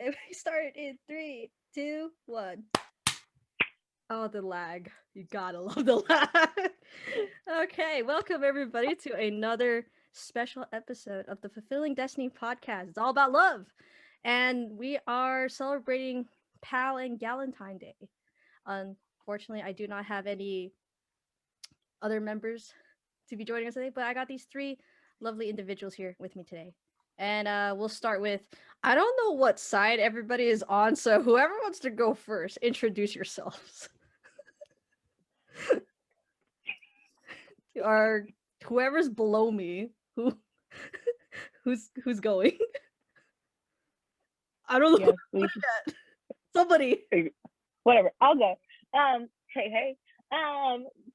Okay, we start in three, two, one. Oh, the lag. You gotta love the lag. Okay, welcome everybody to another special episode of the Fulfilling Destiny podcast. It's all about love. And we are celebrating Pal and Galentine Day. Unfortunately, I do not have any other members to be joining us today, but I got these three lovely individuals here with me today. And we'll start with I don't know what side everybody is on, so whoever wants to go first, introduce yourselves. Or whoever's below me, who's going? I don't know. Yes, Somebody. whatever. I'll go. Hey.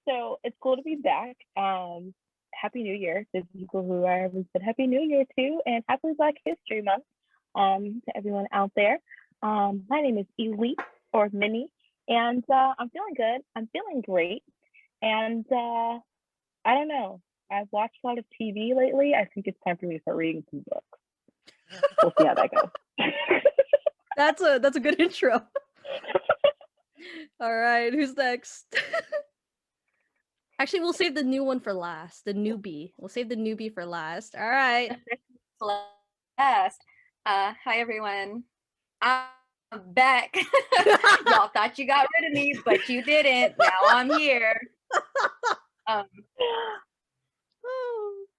So it's cool to be back. Happy New Year to people who I haven't said Happy New Year to, and Happy Black History Month. To everyone out there. My name is Elise or Minnie, and I'm feeling good. I'm feeling great, and I don't know. I've watched a lot of TV lately. I think it's time for me to start reading some books. We'll see how that goes. That's a good intro. All right, who's next? Actually, we'll save the new one for last. The newbie. We'll save the newbie for last. All right. Last. Hi everyone. I'm back. Y'all thought you got rid of me, but you didn't. Now I'm here.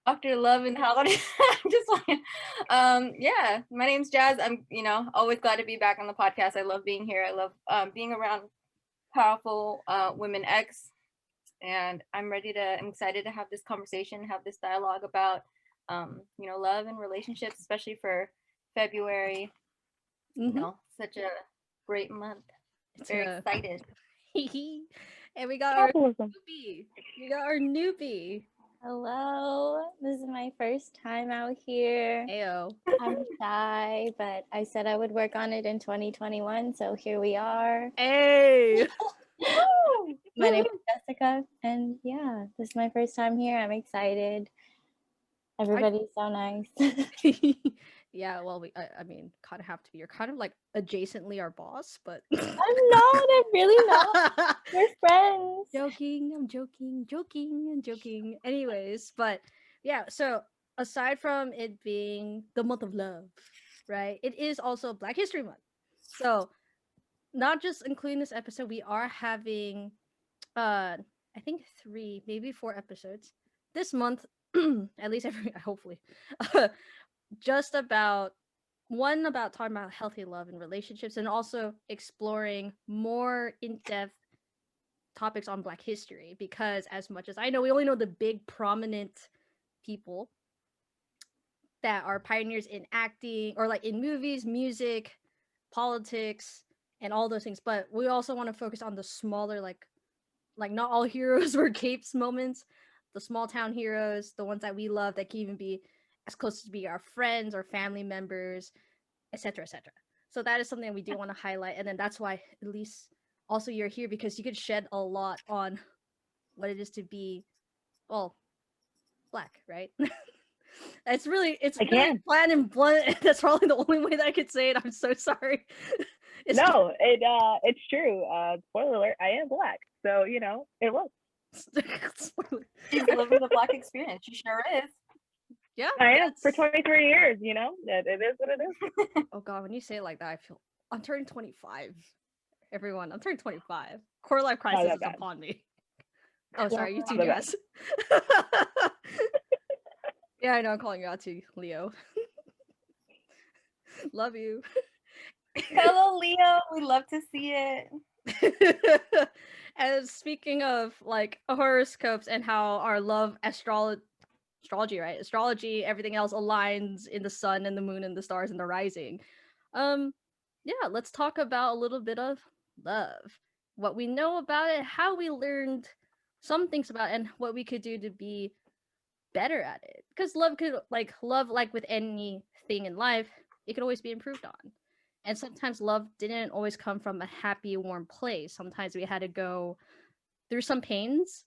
Dr. Love and Holiday. I'm just like, yeah. My name's Jas. I'm, always glad to be back on the podcast. I love being here. I love being around powerful women X, and I'm excited to have this conversation, have this dialogue about, love and relationships, especially for February. Such a great month. Very excited. And we got our newbie. Hello, this is my first time out here. Ayo. I'm shy, but I said I would work on it in 2021, so here we are. Hey. My name is Jessica, and yeah, this is my first time here. I'm excited. Everybody's so nice. Yeah, well, I mean, kind of have to be. You're kind of like adjacently our boss, but I'm really not. We're friends. I'm joking. Anyways, but yeah, so aside from it being the month of love, right? It is also Black History Month. So not just including this episode, we are having I think 3, maybe 4 episodes this month, at least hopefully. Just about talking about healthy love and relationships, and also exploring more in-depth topics on Black history, because as much as I know, we only know the big prominent people that are pioneers in acting or like in movies, music, politics, and all those things, but we also want to focus on the smaller, like not all heroes were capes moments, the small town heroes, the ones that we love that can even be as close to be our friends or family members, etc., etc. So that is something we do want to highlight, and then that's why at least also you're here, because you could shed a lot on what it is to be, well, Black, right? it's really bland and blunt. That's probably the only way that I could say it. I'm so sorry. It's true. Spoiler alert: I am Black, so it works. She's living the Black experience. She sure is. Yeah, I am for 23 years. It is what it is. Oh God, when you say it like that, I feel I'm turning 25. Everyone, I'm turning 25. Core life crisis is upon me. Oh, sorry, you too, Jess. Yeah, I know. I'm calling you out too, Leo. Love you. Hello, Leo. We love to see it. And speaking of like horoscopes and how our love astrology, right? Astrology, everything else aligns in the sun and the moon and the stars and the rising. Yeah, let's talk about a little bit of love. What we know about it, how we learned some things about it, and what we could do to be better at it. Because love like with anything in life, it could always be improved on. And sometimes love didn't always come from a happy, warm place. Sometimes we had to go through some pains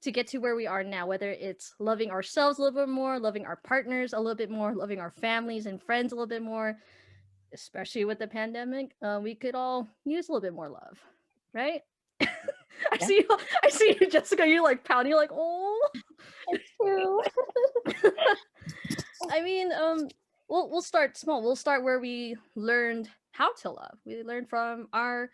to get to where we are now, whether it's loving ourselves a little bit more, loving our partners a little bit more, loving our families and friends a little bit more. especially with the pandemic, we could all use a little bit more love, right? I Yeah. see you, I see you, Jessica. You're like pouting, you're like, oh. It's true. I mean, we'll start small. We'll start where we learned how to love. We learned from our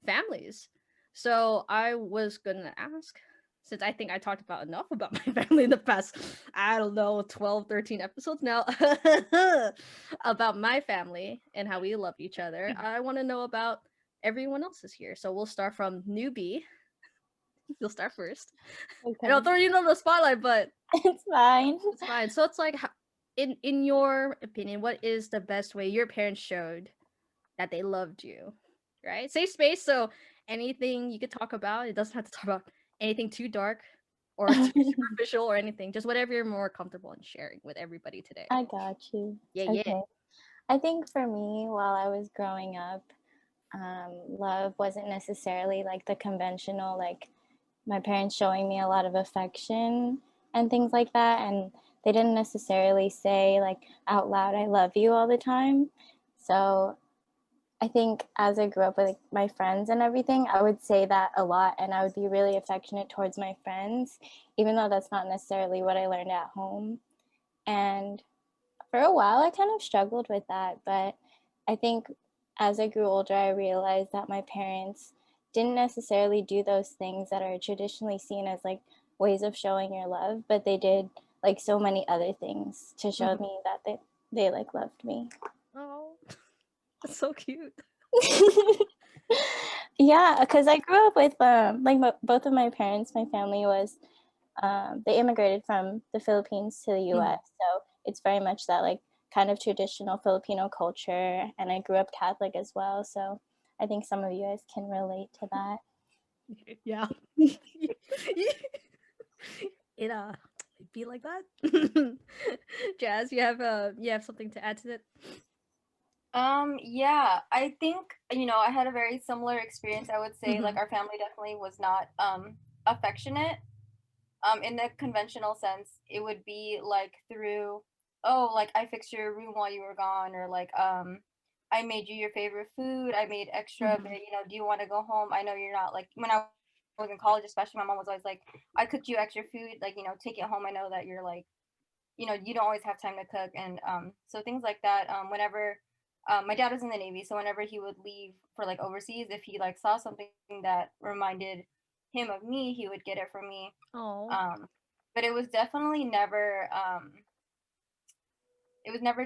families. So I was gonna ask, since I think I talked about enough about my family in the past, I don't know, 12, 13 episodes now, about my family and how we love each other. I want to know about everyone else's here. So we'll start from newbie. You'll start first. I Okay. don't throw you on the spotlight, but It's fine. it's fine. So it's like, in your opinion, what is the best way your parents showed that they loved you? Right? Safe space. So anything you could talk about. It doesn't have to talk about anything too dark or too superficial or anything. Just whatever you're more comfortable in sharing with everybody today. I got you. Yeah, yeah. Okay. I think for me, while I was growing up, love wasn't necessarily like the conventional, like my parents showing me a lot of affection and things like that. And they didn't necessarily say like out loud, I love you all the time. So I think as I grew up with like, my friends and everything, I would say that a lot, and I would be really affectionate towards my friends, even though that's not necessarily what I learned at home. And for a while, I kind of struggled with that, but I think as I grew older, I realized that my parents didn't necessarily do those things that are traditionally seen as like ways of showing your love, but they did like so many other things to show Mhm. me that they like loved me. Oh, that's so cute. Yeah, because I grew up with like both of my parents. My family was they immigrated from the Philippines to the Mhm. U.S., so it's very much that like kind of traditional Filipino culture. And I grew up Catholic as well, so I think some of you guys can relate to that. Yeah. It be like that. Jazz, you have something to add to it? Yeah, I think, I had a very similar experience. I would say like Mhm. our family definitely was not affectionate. In the conventional sense. It would be like through, oh, like I fixed your room while you were gone, or like I made you your favorite food. I made extra, but Mhm. do you want to go home? I know you're not, like when I was in college, especially my mom was always like, I cooked you extra food, like, take it home. I know that you're like, you don't always have time to cook. And so things like that. Whenever my dad was in the Navy, so whenever he would leave for like overseas, if he like saw something that reminded him of me, he would get it for me. Oh. um but it was never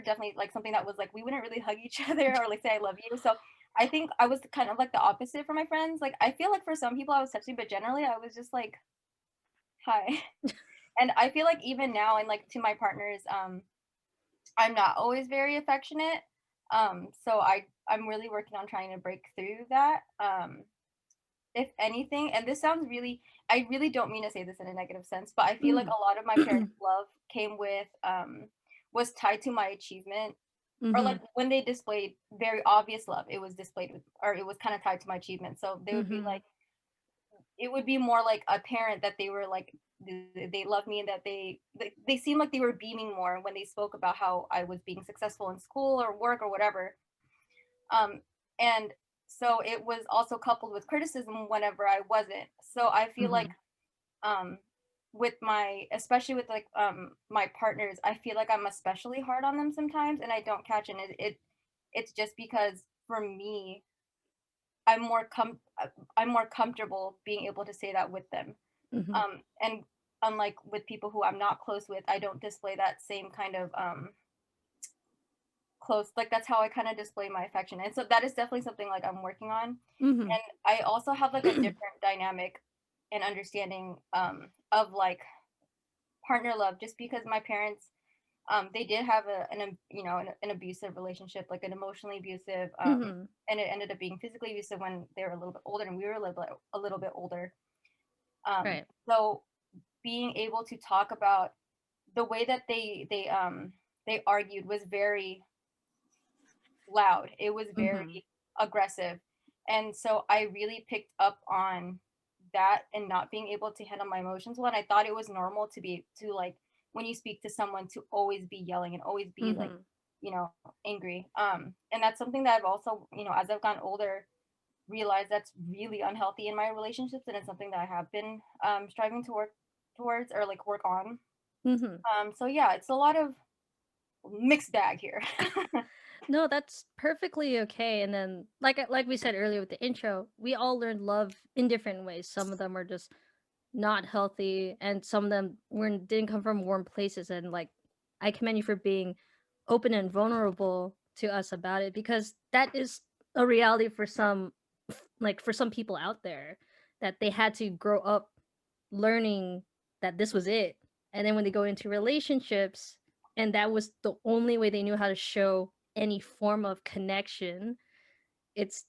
definitely like something that was like we wouldn't really hug each other or like say I love you. So I think I was kind of like the opposite for my friends. Like I feel like for some people I was touching, but generally I was just like, hi. And I feel like even now, and like to my partners, I'm not always very affectionate. So I'm really working on trying to break through that. If anything, and this sounds really, I really don't mean to say this in a negative sense, but I feel like Mm. a lot of my parents' love came with was tied to my achievement, or like Mhm. when they displayed very obvious love, it was displayed with, or it was kind of tied to my achievement. So they would be like, Mhm. it would be more like apparent that they were like they love me, and that they seemed like they were beaming more when they spoke about how I was being successful in school or work or whatever. And so it was also coupled with criticism whenever I wasn't. So I feel like Mhm. um with my, especially with like my partners, I feel like I'm especially hard on them sometimes, and I don't catch it. It's just because for me, I'm more comfortable being able to say that with them. Mhm. And unlike with people who I'm not close with, I don't display that same kind of close, like that's how I kind of display my affection. And so that is definitely something like I'm working on. Mhm. And I also have like a different dynamic and understanding of like partner love, just because my parents they did have an abusive relationship, like an emotionally abusive, Mhm. and it ended up being physically abusive when they were a little bit older and we were a little bit older. Right. So being able to talk about the way that they argued was very loud. It was Mhm. very aggressive. And so I really picked up on that and not being able to handle my emotions well. And I thought it was normal to like when you speak to someone to always be yelling and always be like Mhm. angry. And that's something that I've also, as I've gotten older, realized that's really unhealthy in my relationships, and it's something that I have been striving to work towards, or like work on. Mm-hmm. So yeah, it's a lot of mixed bag here. No, that's perfectly okay. And then, like we said earlier with the intro, we all learn love in different ways. Some of them are just not healthy, and some of them didn't come from warm places. And like, I commend you for being open and vulnerable to us about it, because that is a reality for some, like for some people out there, that they had to grow up learning that this was it, and then when they go into relationships, and that was the only way they knew how to show any form of connection, it's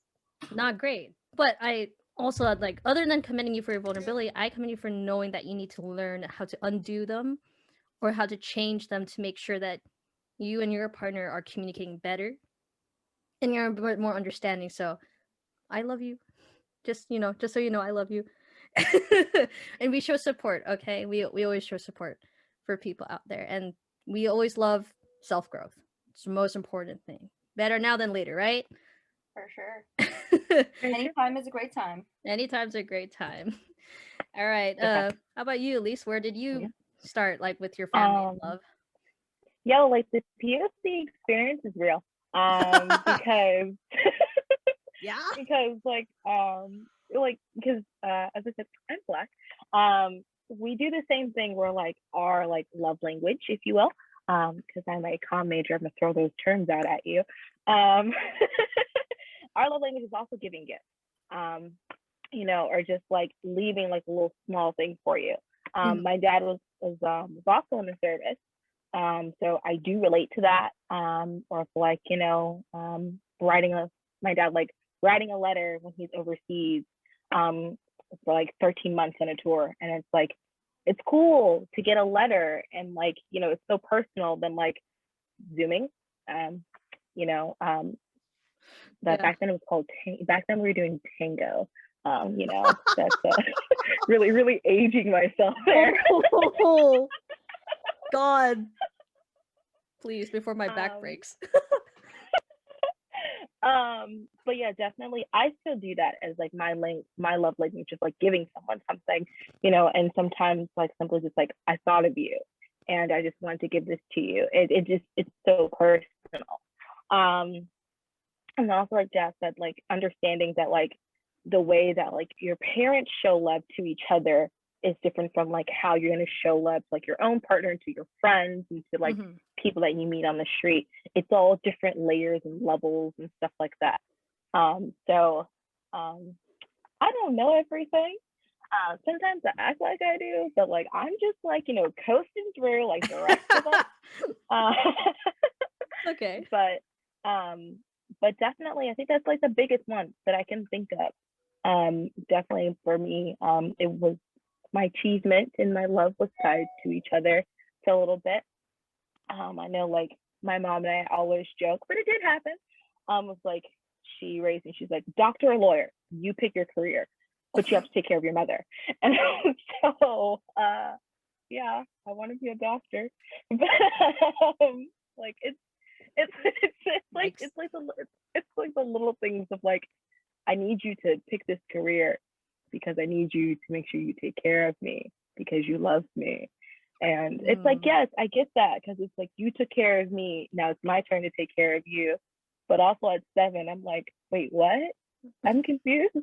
not great. But I also, like, other than commending you for your vulnerability, I commend you for knowing that you need to learn how to undo them, or how to change them, to make sure that you and your partner are communicating better and you're more understanding. So I love you. Just so you know, I love you. And we show support, okay? We always show support for people out there, and we always love self-growth. It's the most important thing. Better now than later, right? For sure. Anytime is a great time. Anytime's a great time. All right. Okay. How about you, Elise? Where did you Yeah. start, like, with your family and love? Yo, like the POC experience is real. Because Yeah. because because as I said, I'm Black. We do the same thing where like our like love language, if you will. Because I'm a comm major, I'm gonna throw those terms out at you. Our love language is also giving gifts. Or just like leaving like a little small thing for you. My dad was also in the service. So I do relate to that. Or like, my dad like writing a letter when he's overseas, for like 13 months on a tour. And it's like, it's cool to get a letter, and like, it's so personal than like Zooming. That back then it was called, back then we were doing Tango. That's really, really aging myself there. Oh, God. Please, before my back breaks. But yeah, definitely I still do that as like my love language, just like giving someone something, and sometimes like simply just like, I thought of you and I just wanted to give this to you. It's so personal. And also, like Jas said, like understanding that like the way that like your parents show love to each other is different from like how you're going to show love to like your own partner, to your friends, and to like people that you meet on the street. It's all different layers and levels and stuff like that. So I don't know everything. Sometimes I act like I do, but like I'm just like, coasting through like the rest of us. Okay. But definitely I think that's like the biggest one that I can think of. Definitely for me, it was my achievement and my love was tied to each other for a little bit. I know like my mom and I always joke, but it did happen. Was like, she raised me, she's like, doctor or lawyer, you pick your career, but you have to take care of your mother. And so yeah, I want to be a doctor. But like it's like the little things of like, I need you to pick this career because I need you to make sure you take care of me because you love me. And it's like, yes, I get that, because it's like, you took care of me, now it's my turn to take care of you. But also at 7, I'm like, wait, what? I'm confused.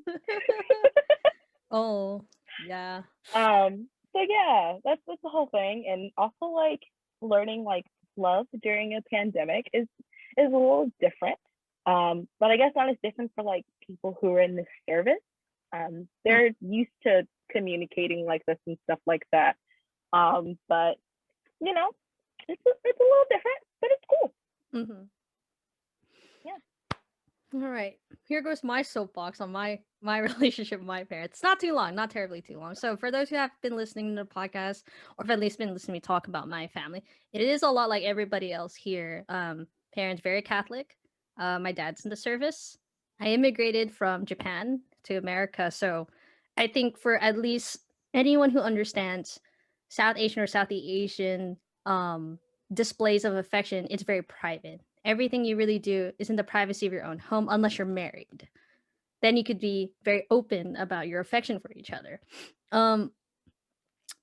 Oh, yeah. So yeah, that's the whole thing. And also like learning like love during a pandemic is a little different. But I guess not as different for like people who are in the service. They're used to communicating like this and stuff like that. But it's a little different, but it's cool. Yeah. All right. Here goes my soapbox on my relationship with my parents. It's not too long, not terribly too long. So for those who have been listening to the podcast, or have at least been listening to me talk about my family, it is a lot like everybody else here. Parents very Catholic. My dad's in the service. I immigrated from Japan to America, so I think for at least anyone who understands South Asian or Southeast Asian displays of affection, it's very private. everything you really do is in the privacy of your own home, unless you're married. Then you could be very open about your affection for each other. Um,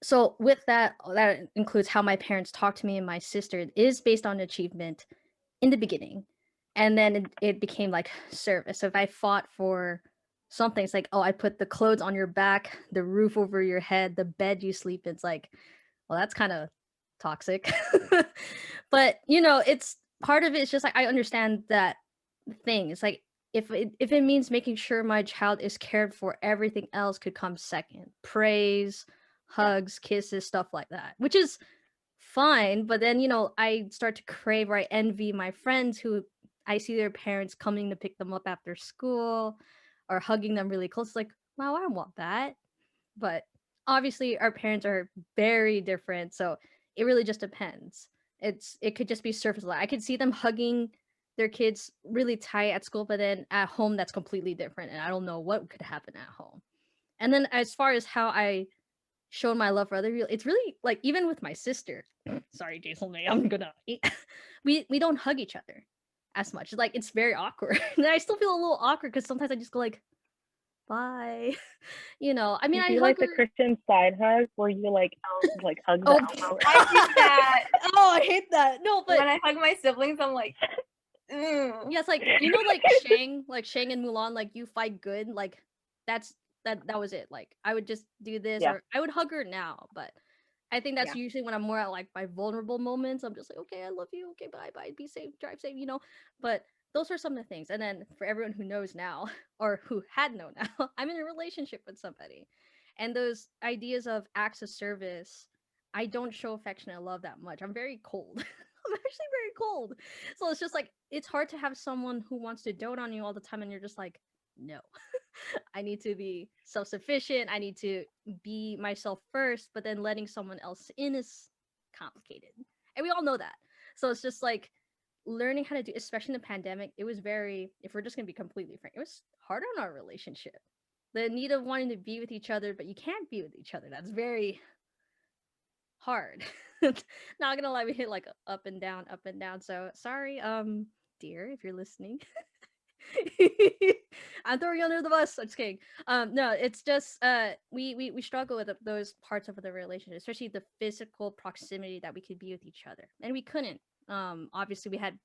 so with that, that includes how my parents talk to me and my sister. It is based on achievement in the beginning, and then it became like service. So if I fought for something, it's like, oh, I put the clothes on your back, the roof over your head, the bed you sleep in. It's like, well, that's kind of toxic. But it's part of it is just like I understand that thing. It's like if it means making sure my child is cared for, everything else could come second. Praise, hugs, kisses, stuff like that, which is fine. But then I start to crave, or I envy my friends who I see their parents coming to pick them up after school or hugging them really close. It's like, wow, I want that. But obviously our parents are very different, so it really just depends. It could just be surface level. I could see them hugging their kids really tight at school, but then at home that's completely different, and I don't know what could happen at home. And then as far as how I showed my love for other people, it's really like even with my sister. Sorry, Jason, I'm gonna we don't hug each other as much. Like it's very awkward. And I still feel a little awkward because sometimes I just go like, bye. I mean, Do I you hug like the her. Christian side hug where you like hug the Oh, elbow? I do that. oh, I hate that. No, but When I hug my siblings, I'm like, yeah, it's like like Shang and Mulan, like you fight good, like that's that was it. Like I would just do this, Yeah. or I would hug her now, but I think that's Yeah. usually when I'm more at like my vulnerable moments. I'm just like, okay, I love you. Okay, bye bye. Be safe, drive safe. But those are some of the things. And then for everyone who knows now, or who had known now, I'm in a relationship with somebody. And those ideas of acts of service, I don't show affection and love that much. I'm very cold. I'm actually very cold. So it's just like it's hard to have someone who wants to dote on you all the time and you're just like, no. I need to be self-sufficient. I need to be myself first, but then letting someone else in is complicated. And we all know that. So it's just like learning how to do, especially in the pandemic, it was very, if we're just going to be completely frank, it was hard on our relationship. The need of wanting to be with each other, but you can't be with each other. That's very hard. Not gonna lie, we hit like up and down, up and down. So sorry, dear, if you're listening. I'm throwing you under the bus. I'm just kidding. No, it's just we struggle with those parts of the relationship, especially the physical proximity that we could be with each other, and we couldn't. Obviously, we had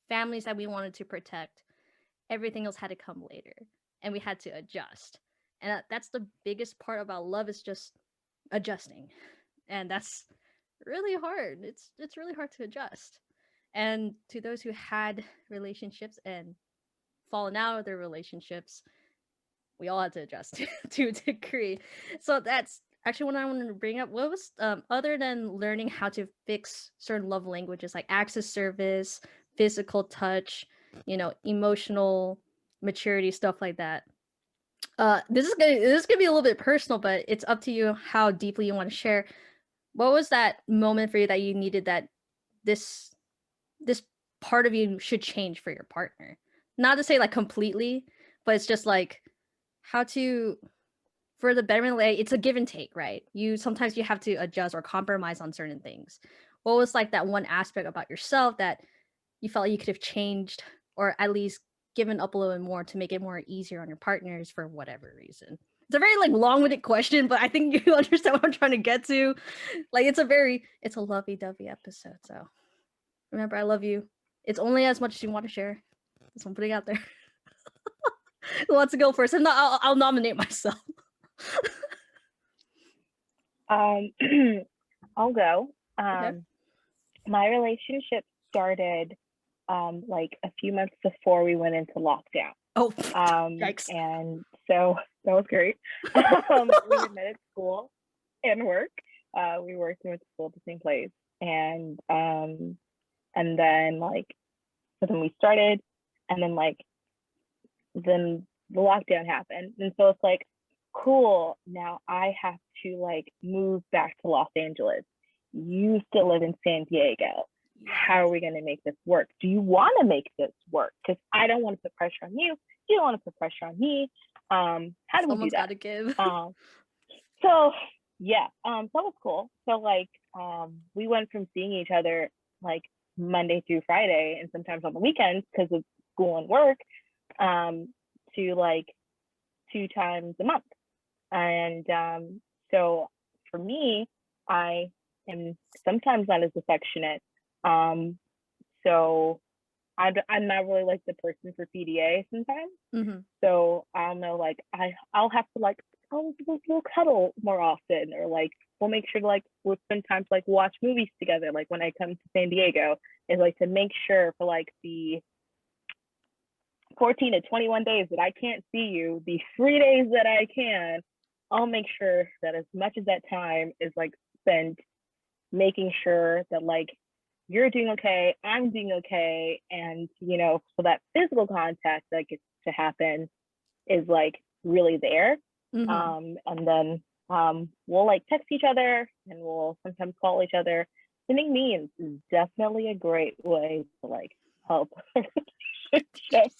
families that we wanted to protect. Everything else had to come later, and we had to adjust. And that's the biggest part about love is just adjusting, and that's really hard. It's really hard to adjust. And to those who had relationships and fallen out of their relationships, we all had to adjust to a degree. So that's actually what I wanted to bring up. What was other than learning how to fix certain love languages like acts of service, physical touch, emotional maturity, stuff like that. This is gonna be a little bit personal, but it's up to you how deeply you want to share. What was that moment for you that you needed that this this part of you should change for your partner? Not to say like completely, but it's just like how to for the betterment. Like, it's a give and take, right? Sometimes you have to adjust or compromise on certain things. What was like that one aspect about yourself that you felt like you could have changed, or at least given up a little bit more to make it more easier on your partners for whatever reason? It's a very like long-winded question, but I think you understand what I'm trying to get to. Like it's a lovey-dovey episode. So remember, I love you. It's only as much as you want to share. That's what I'm putting out there. Who wants to go first? If not, I'll nominate myself. I'll go. Okay. My relationship started like a few months before we went into lockdown. Oh, yikes. And so that was great. We had met at school and work. We worked and went to school at the same place. And then so then we started, and then the lockdown happened. And so it's like, cool, now I have to move back to Los Angeles. You still live in San Diego. How are we going to make this work? Do you want to make this work? Because I don't want to put pressure on you. You don't want to put pressure on me. How do Someone's we do that? Got to give. So yeah, that was cool. So we went from seeing each other Monday through Friday, and sometimes on the weekends because of school and work, to like 2 times a month. And so for me, I am sometimes not as affectionate. So I'm not really like the person for PDA sometimes. Mm-hmm. So I'll know like I'll have to like, oh, we'll cuddle more often, or like we'll make sure to like we'll spend time to like watch movies together. Like when I come to San Diego, is like to make sure for like the 14 to 21 days that I can't see you, the 3 days that I can, I'll make sure that as much as that time is like spent making sure that like you're doing okay, I'm doing okay, and you know, so that physical contact that gets to happen is like really there. Mm-hmm. And then we'll like text each other, and we'll sometimes call each other. Sending memes is definitely a great way to like help a relationship.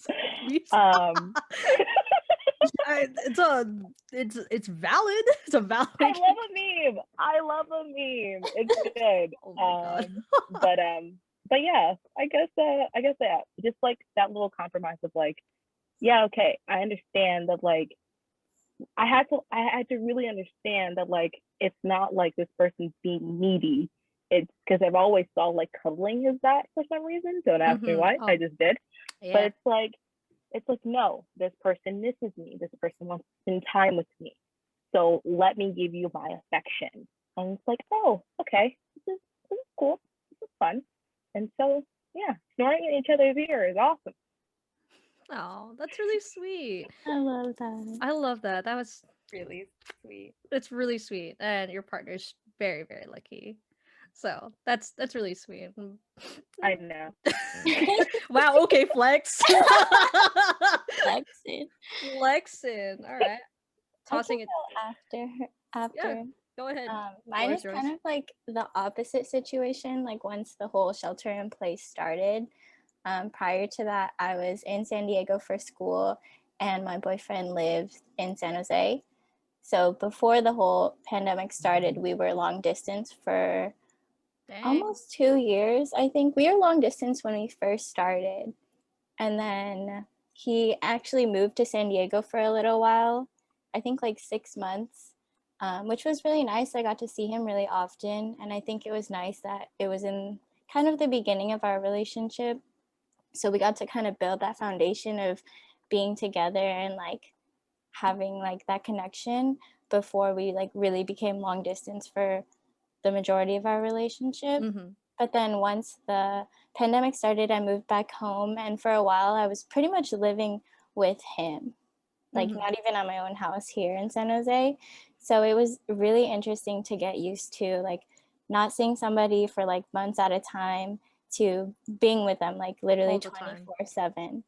It's valid. It's a valid. I love a meme. I love a meme. It's good. Oh my god. But yeah, I guess that just like that little compromise of like, yeah, okay, I understand that like I had to really understand that like it's not like this person's being needy. It's because I've always saw like cuddling as that for some reason. Don't ask me why. Oh. I just did. Yeah. But it's like no, this person misses me. This person wants to spend time with me. So let me give you my affection. And it's like, oh, okay, this is cool. This is fun. And so yeah, snoring in each other's ear is awesome. Oh, that's really sweet. I love that. I love that. That was Really sweet. it's really sweet, and your partner's very, very lucky. So that's really sweet. I know. Wow. Okay, flex. Flexing. Flexing. All right. Tossing it. After. Yeah. Go ahead. Mine Floor is yours. kind of like the opposite situation. Like once the whole shelter in place started, prior to that, I was in San Diego for school, and my boyfriend lived in San Jose. So before the whole pandemic started, we were long distance for Dang. almost 2 years. I think we were long distance when we first started, and then he actually moved to San Diego for a little while. I think like 6 months, which was really nice. I got to see him really often, and I think it was nice that it was in kind of the beginning of our relationship. So we got to kind of build that foundation of being together and like having like that connection before we like really became long distance for the majority of our relationship. Mm-hmm. But then once the pandemic started, I moved back home, and for a while I was pretty much living with him, like Mm-hmm. not even at my own house here in San Jose. So it was really interesting to get used to like not seeing somebody for like months at a time to being with them like literally All the time. 24/7.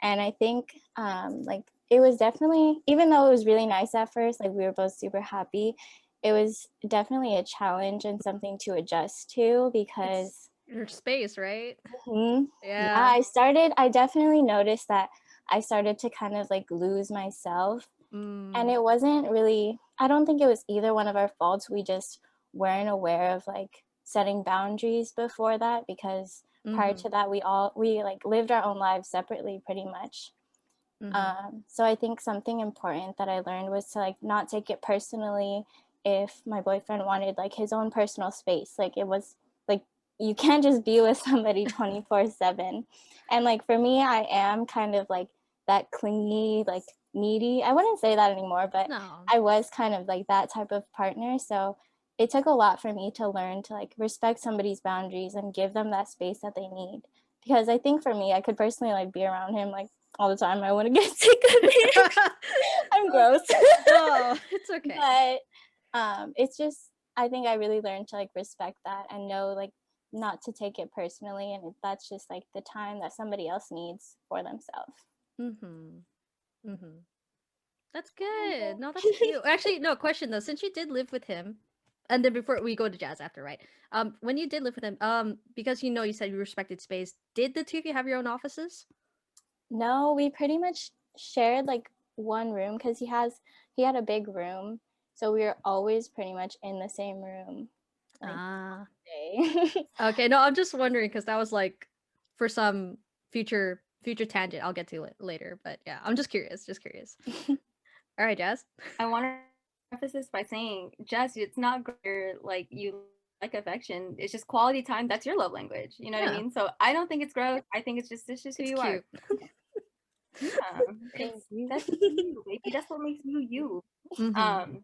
And I think like it was definitely, even though it was really nice at first, like we were both super happy, it was definitely a challenge and something to adjust to because Your space, right? yeah, Yeah. I definitely noticed that I started to kind of like lose myself. And it wasn't really, I don't think it was either one of our faults. We just weren't aware of like setting boundaries before that, because prior to that we like lived our own lives separately pretty much. So I think something important that I learned was to like not take it personally if my boyfriend wanted like his own personal space. Like it was like you can't just be with somebody 24/7. And like for me, I am kind of like that clingy, like needy. I wouldn't say that anymore, but No. I was kind of like that type of partner. So it took a lot for me to learn to like respect somebody's boundaries and give them that space that they need. Because I think for me, I could personally like be around him like all the time. I wouldn't get sick of it. I'm gross. No, it's okay. But it's just, I think I really learned to like respect that and know like not to take it personally, and that's just like the time that somebody else needs for themselves. That's good. No, that's cute. Actually, no, question though. Since you did live with him, and then before we go to Jazz after, right? When you did live with him, because you said you respected space, did the two of you have your own offices? No, we pretty much shared like one room because he had a big room, so we were always pretty much in the same room. Like, day. Okay, no, I'm just wondering because that was like for some future tangent. I'll get to it later, but yeah, I'm just curious. All right, Jazz. I want to preface this by saying, Jess, it's not great, like you like affection. It's just quality time. That's your love language. You know what I Yeah. mean? So I don't think it's gross. I think it's just who It's you cute. are. Yeah, Thank you. that's just you, baby. That's what makes you you. Mhm.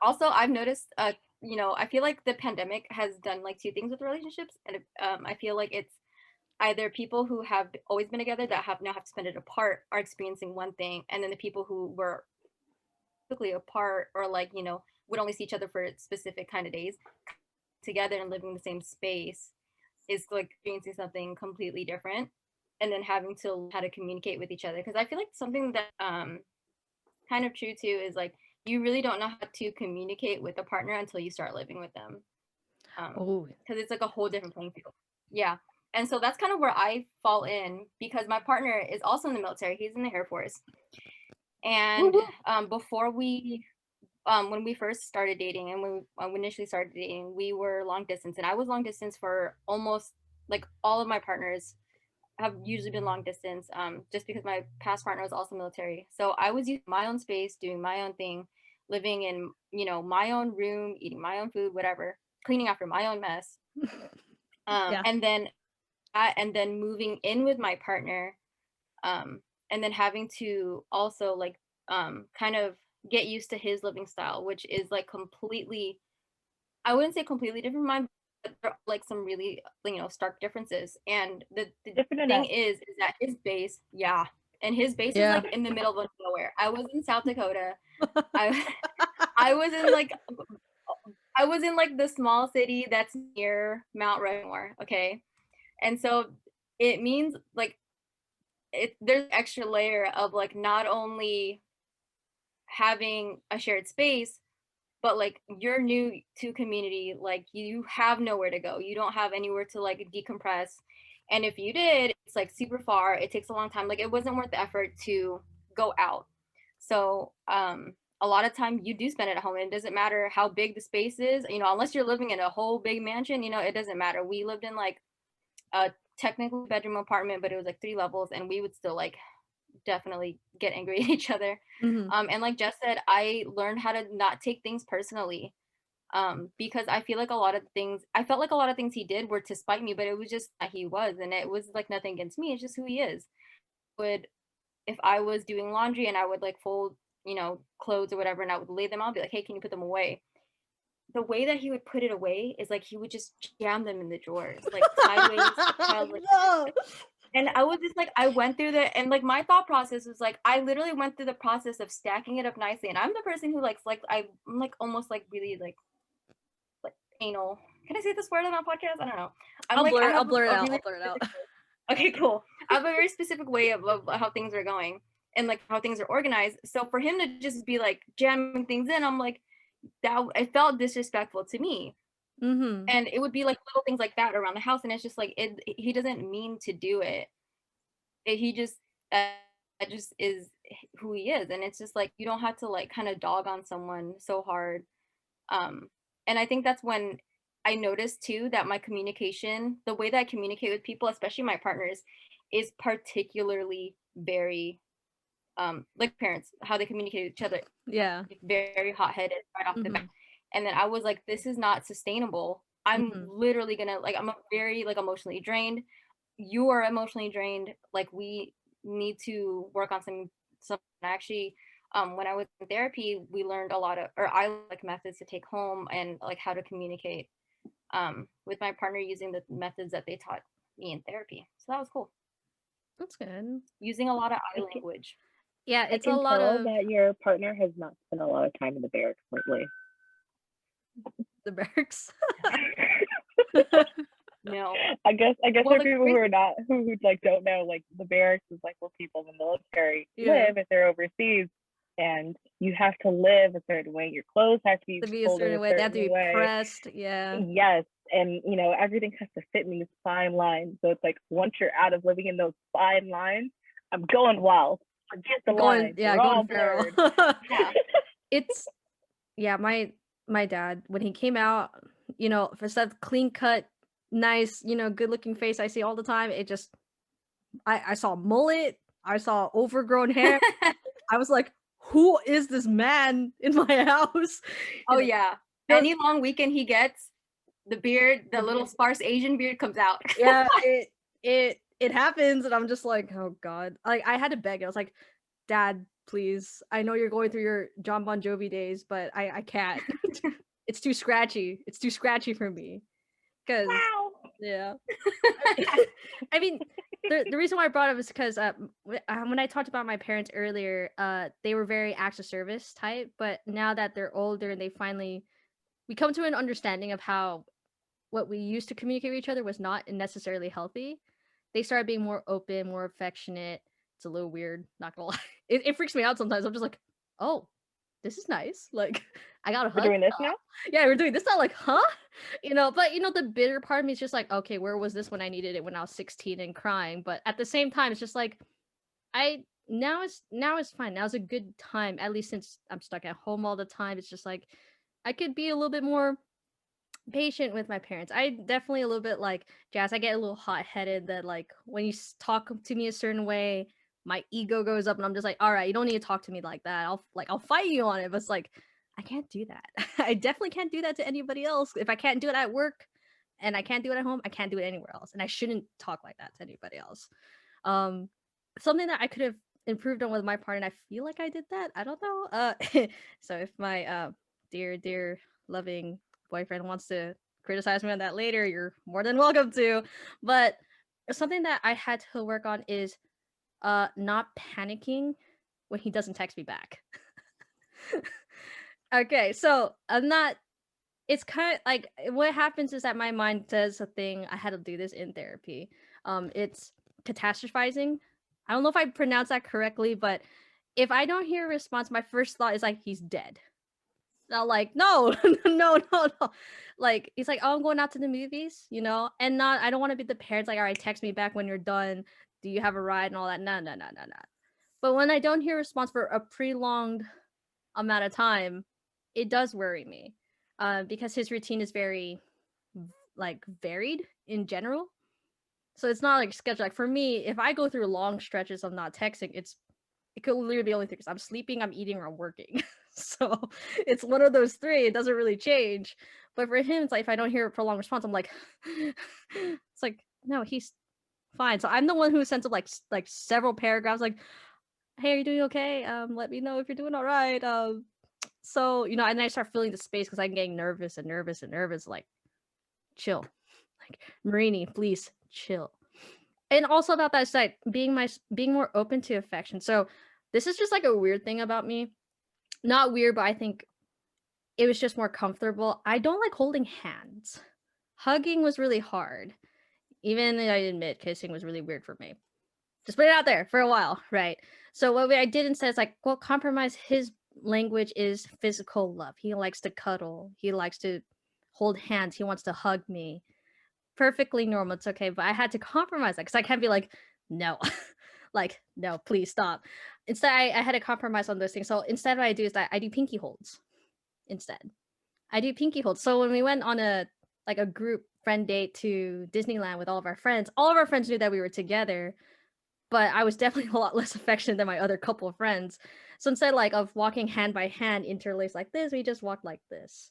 Also, I've noticed, you know, I feel like the pandemic has done like two things with relationships, and I feel like it's either people who have always been together that have now have to spend it apart are experiencing one thing, and then the people who were quickly apart or like would only see each other for specific kind of days together and living in the same space is like experiencing something completely different, and then having to learn how to communicate with each other, because I feel like something that kind of true too is like you really don't know how to communicate with a partner until you start living with them, Oh, because it's like a whole different playing field. Yeah. And so that's kind of where I fall in, because my partner is also in the military. He's in the Air Force. And before we when we first started dating, and when we initially started dating, we were long distance, and I was long distance for almost like all of my partners have usually been long distance, just because my past partner was also military. So I was using my own space, doing my own thing, living in my own room, eating my own food, whatever, cleaning after my own mess. yeah. And then moving in with my partner, and then having to also like kind of get used to his living style, which is like completely, I wouldn't say completely different from mine, but there are like some really stark differences. And the Different thing enough. is that his base, yeah, and his base is Yeah. like in the middle of nowhere. I was in South Dakota. I I was in like the small city that's near Mount Rushmore. Okay, and so it means like there's an extra layer of like not only having a shared space, but like you're new to community, like you have nowhere to go, you don't have anywhere to like decompress, and if you did, it's like super far, it takes a long time, like it wasn't worth the effort to go out. So a lot of time you do spend it at home, and it doesn't matter how big the space is, unless you're living in a whole big mansion, it doesn't matter. We lived in like a technically bedroom apartment, but it was like 3 levels, and we would still like definitely get angry at each other. Mhm. And like Jess said, I learned how to not take things personally, because I felt like a lot of things he did were to spite me, but it was just that he was, and it was like nothing against me, it's just who he is. If I was doing laundry and I would like fold clothes or whatever, and I would lay them out, I'd be like, hey, can you put them away? The way that he would put it away is like he would just jam them in the drawers, like sideways, childlike. No. And I was just like, I went through and like my thought process was like, I literally went through the process of stacking it up nicely. And I'm the person who likes, like, I'm like almost like really like anal. Can I say this word on that podcast? I don't know. I'll blur it out. really I'll blur it out. Okay, cool. I have a very specific way of how things are going and like how things are organized. So for him to just be like jamming things in, I'm like, that it felt disrespectful to me. Mm-hmm. And it would be like little things like that around the house, and it's just like he doesn't mean to do it. He just that just is who he is, and it's just like you don't have to like kind of dog on someone so hard. And I think that's when I noticed too that my communication, the way that I communicate with people, especially my partners, is particularly very like parents, how they communicate with each other, Yeah. very hot-headed right off the bat. And then I was like, this is not sustainable. I'm literally gonna like, I'm very like emotionally drained. You are emotionally drained. Like we need to work on some actually. When I was in therapy, we learned a lot of, or I like methods to take home and like how to communicate with my partner using the methods that they taught me in therapy. So that was cool. That's good. Using a lot of I language. Yeah, it's I a can lot tell of that your partner has not spent a lot of time in the barracks lately. the barracks. No. I guess Well, for people who are not who like don't know, like the barracks is like where people in the military live if they're overseas, and you have to live a certain way. Your clothes have to be a certain way. They have to be pressed. Yeah. Yes, and everything has to fit in these fine lines. So it's like once you're out of living in those fine lines, I'm going wild. Forget the lines. Yeah, They're all going feral. blurred. Yeah. It's my dad when he came out, you know, if it's that clean cut, nice, you know, good looking face I see all the time, it just I saw mullet, I saw overgrown hair. I was like, who is this man in my house? Oh You know, yeah. just- Any long weekend he gets, the beard, the little sparse Asian beard comes out. yeah, it happens, and I'm just like, oh god. Like I had to beg. I was like, Dad, please. I know you're going through your John Bon Jovi days, but I can't. It's too scratchy. It's too scratchy for me. Cause Wow. yeah. I mean, the reason why I brought it up is because when I talked about my parents earlier, they were very acts of service type, but now that they're older and we come to an understanding of how what we used to communicate with each other was not necessarily healthy. They started being more open, more affectionate. It's a little weird, not gonna lie. It freaks me out sometimes. I'm just like, oh, this is nice. Like, I got a hug. We're doing this now? Yeah, we're doing this now. Like, huh? You know, but you know, the bitter part of me is just like, okay, where was this when I needed it when I was 16 and crying? But at the same time, it's just like, now it's fine. Now's a good time. At least since I'm stuck at home all the time, it's just like I could be a little bit more patient with my parents. I definitely a little bit like Jazz. I get a little hot headed that like when you talk to me a certain way, my ego goes up, and I'm just like, all right, you don't need to talk to me like that. I'll fight you on it, but it's like I can't do that. I definitely can't do that to anybody else. If I can't do it at work, and I can't do it at home, I can't do it anywhere else, and I shouldn't talk like that to anybody else. Um, something that I could have improved on with my part, and I feel like I did that. I don't know. So if my dear loving boyfriend wants to criticize me on that later, you're more than welcome to. But something that I had to work on is not panicking when he doesn't text me back. Okay, so I'm not it's kind of like what happens is that my mind does a thing. I had to do this in therapy. It's catastrophizing. I don't know if I pronounced that correctly, but if I don't hear a response, my first thought is like he's dead. Now, like, no, no. Like, he's like, oh, I'm going out to the movies, you know, and not. I don't want to be the parents like, all right, text me back when you're done. Do you have a ride and all that? No. But when I don't hear a response for a prolonged amount of time, it does worry me, because his routine is very like varied in general. So it's not like scheduled. Like for me, if I go through long stretches of not texting, it could literally be only things. I'm sleeping, I'm eating, or I'm working. So it's one of those three. It doesn't really change. But for him, it's like if I don't hear a prolonged response, I'm like, it's like no, he's fine. So I'm the one who sends him like several paragraphs, like, hey, are you doing okay? Let me know if you're doing all right. So you know, and then I start filling the space because I'm getting nervous. Like, chill, like Marini, please chill. And also about that side, being more open to affection. So this is just like a weird thing about me. Not weird, but I think it was just more comfortable. I don't like holding hands. Hugging was really hard. Even I admit kissing was really weird for me. Just put it out there for a while, right? So what I did instead is like, well, compromise. His language is physical love. He likes to cuddle. He likes to hold hands. He wants to hug me. Perfectly normal. It's okay. But I had to compromise that because I can't be like, no, like, no, please stop. Instead, I had to compromise on those things. So instead, what I do is that I do pinky holds. Instead, I do pinky holds. So when we went on a group friend date to Disneyland with all of our friends knew that we were together, but I was definitely a lot less affectionate than my other couple of friends. So instead, like, of walking hand by hand interlaced like this, we just walked like this.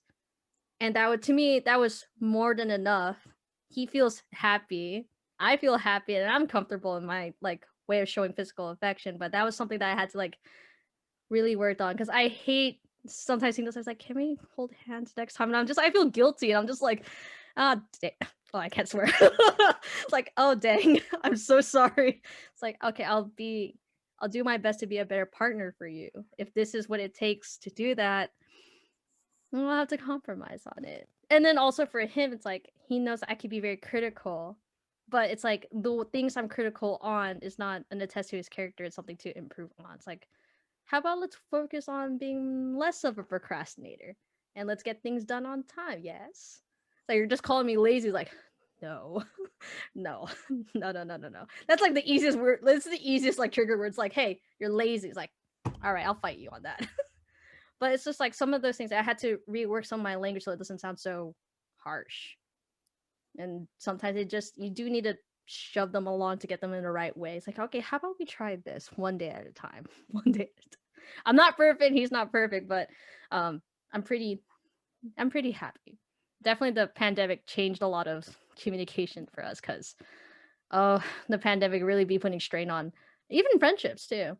And to me, that was more than enough. He feels happy. I feel happy, and I'm comfortable in my like way of showing physical affection. But that was something that I had to like really work on because I hate sometimes seeing those. I was like, can we hold hands next time? And I feel guilty, and I'm just like, oh, I can't swear. It's like, oh dang, I'm so sorry. It's like, okay, I'll do my best to be a better partner for you. If this is what it takes to do that, we'll have to compromise on it. And then also for him, it's like he knows I could be very critical, but it's like the things I'm critical on is not an attest to his character. It's something to improve on. It's like, how about let's focus on being less of a procrastinator and let's get things done on time. Yes. So you're just calling me lazy. Like, no, no. That's like the easiest word. That's the easiest like trigger words. Like, hey, you're lazy. It's like, all right, I'll fight you on that. But it's just like some of those things I had to rework some of my language so it doesn't sound so harsh. And sometimes you do need to shove them along to get them in the right way. It's like, okay, how about we try this one day at a time? One day at a time. I'm not perfect, he's not perfect, but I'm pretty happy. Definitely the pandemic changed a lot of communication for us because the pandemic really be putting strain on even friendships too.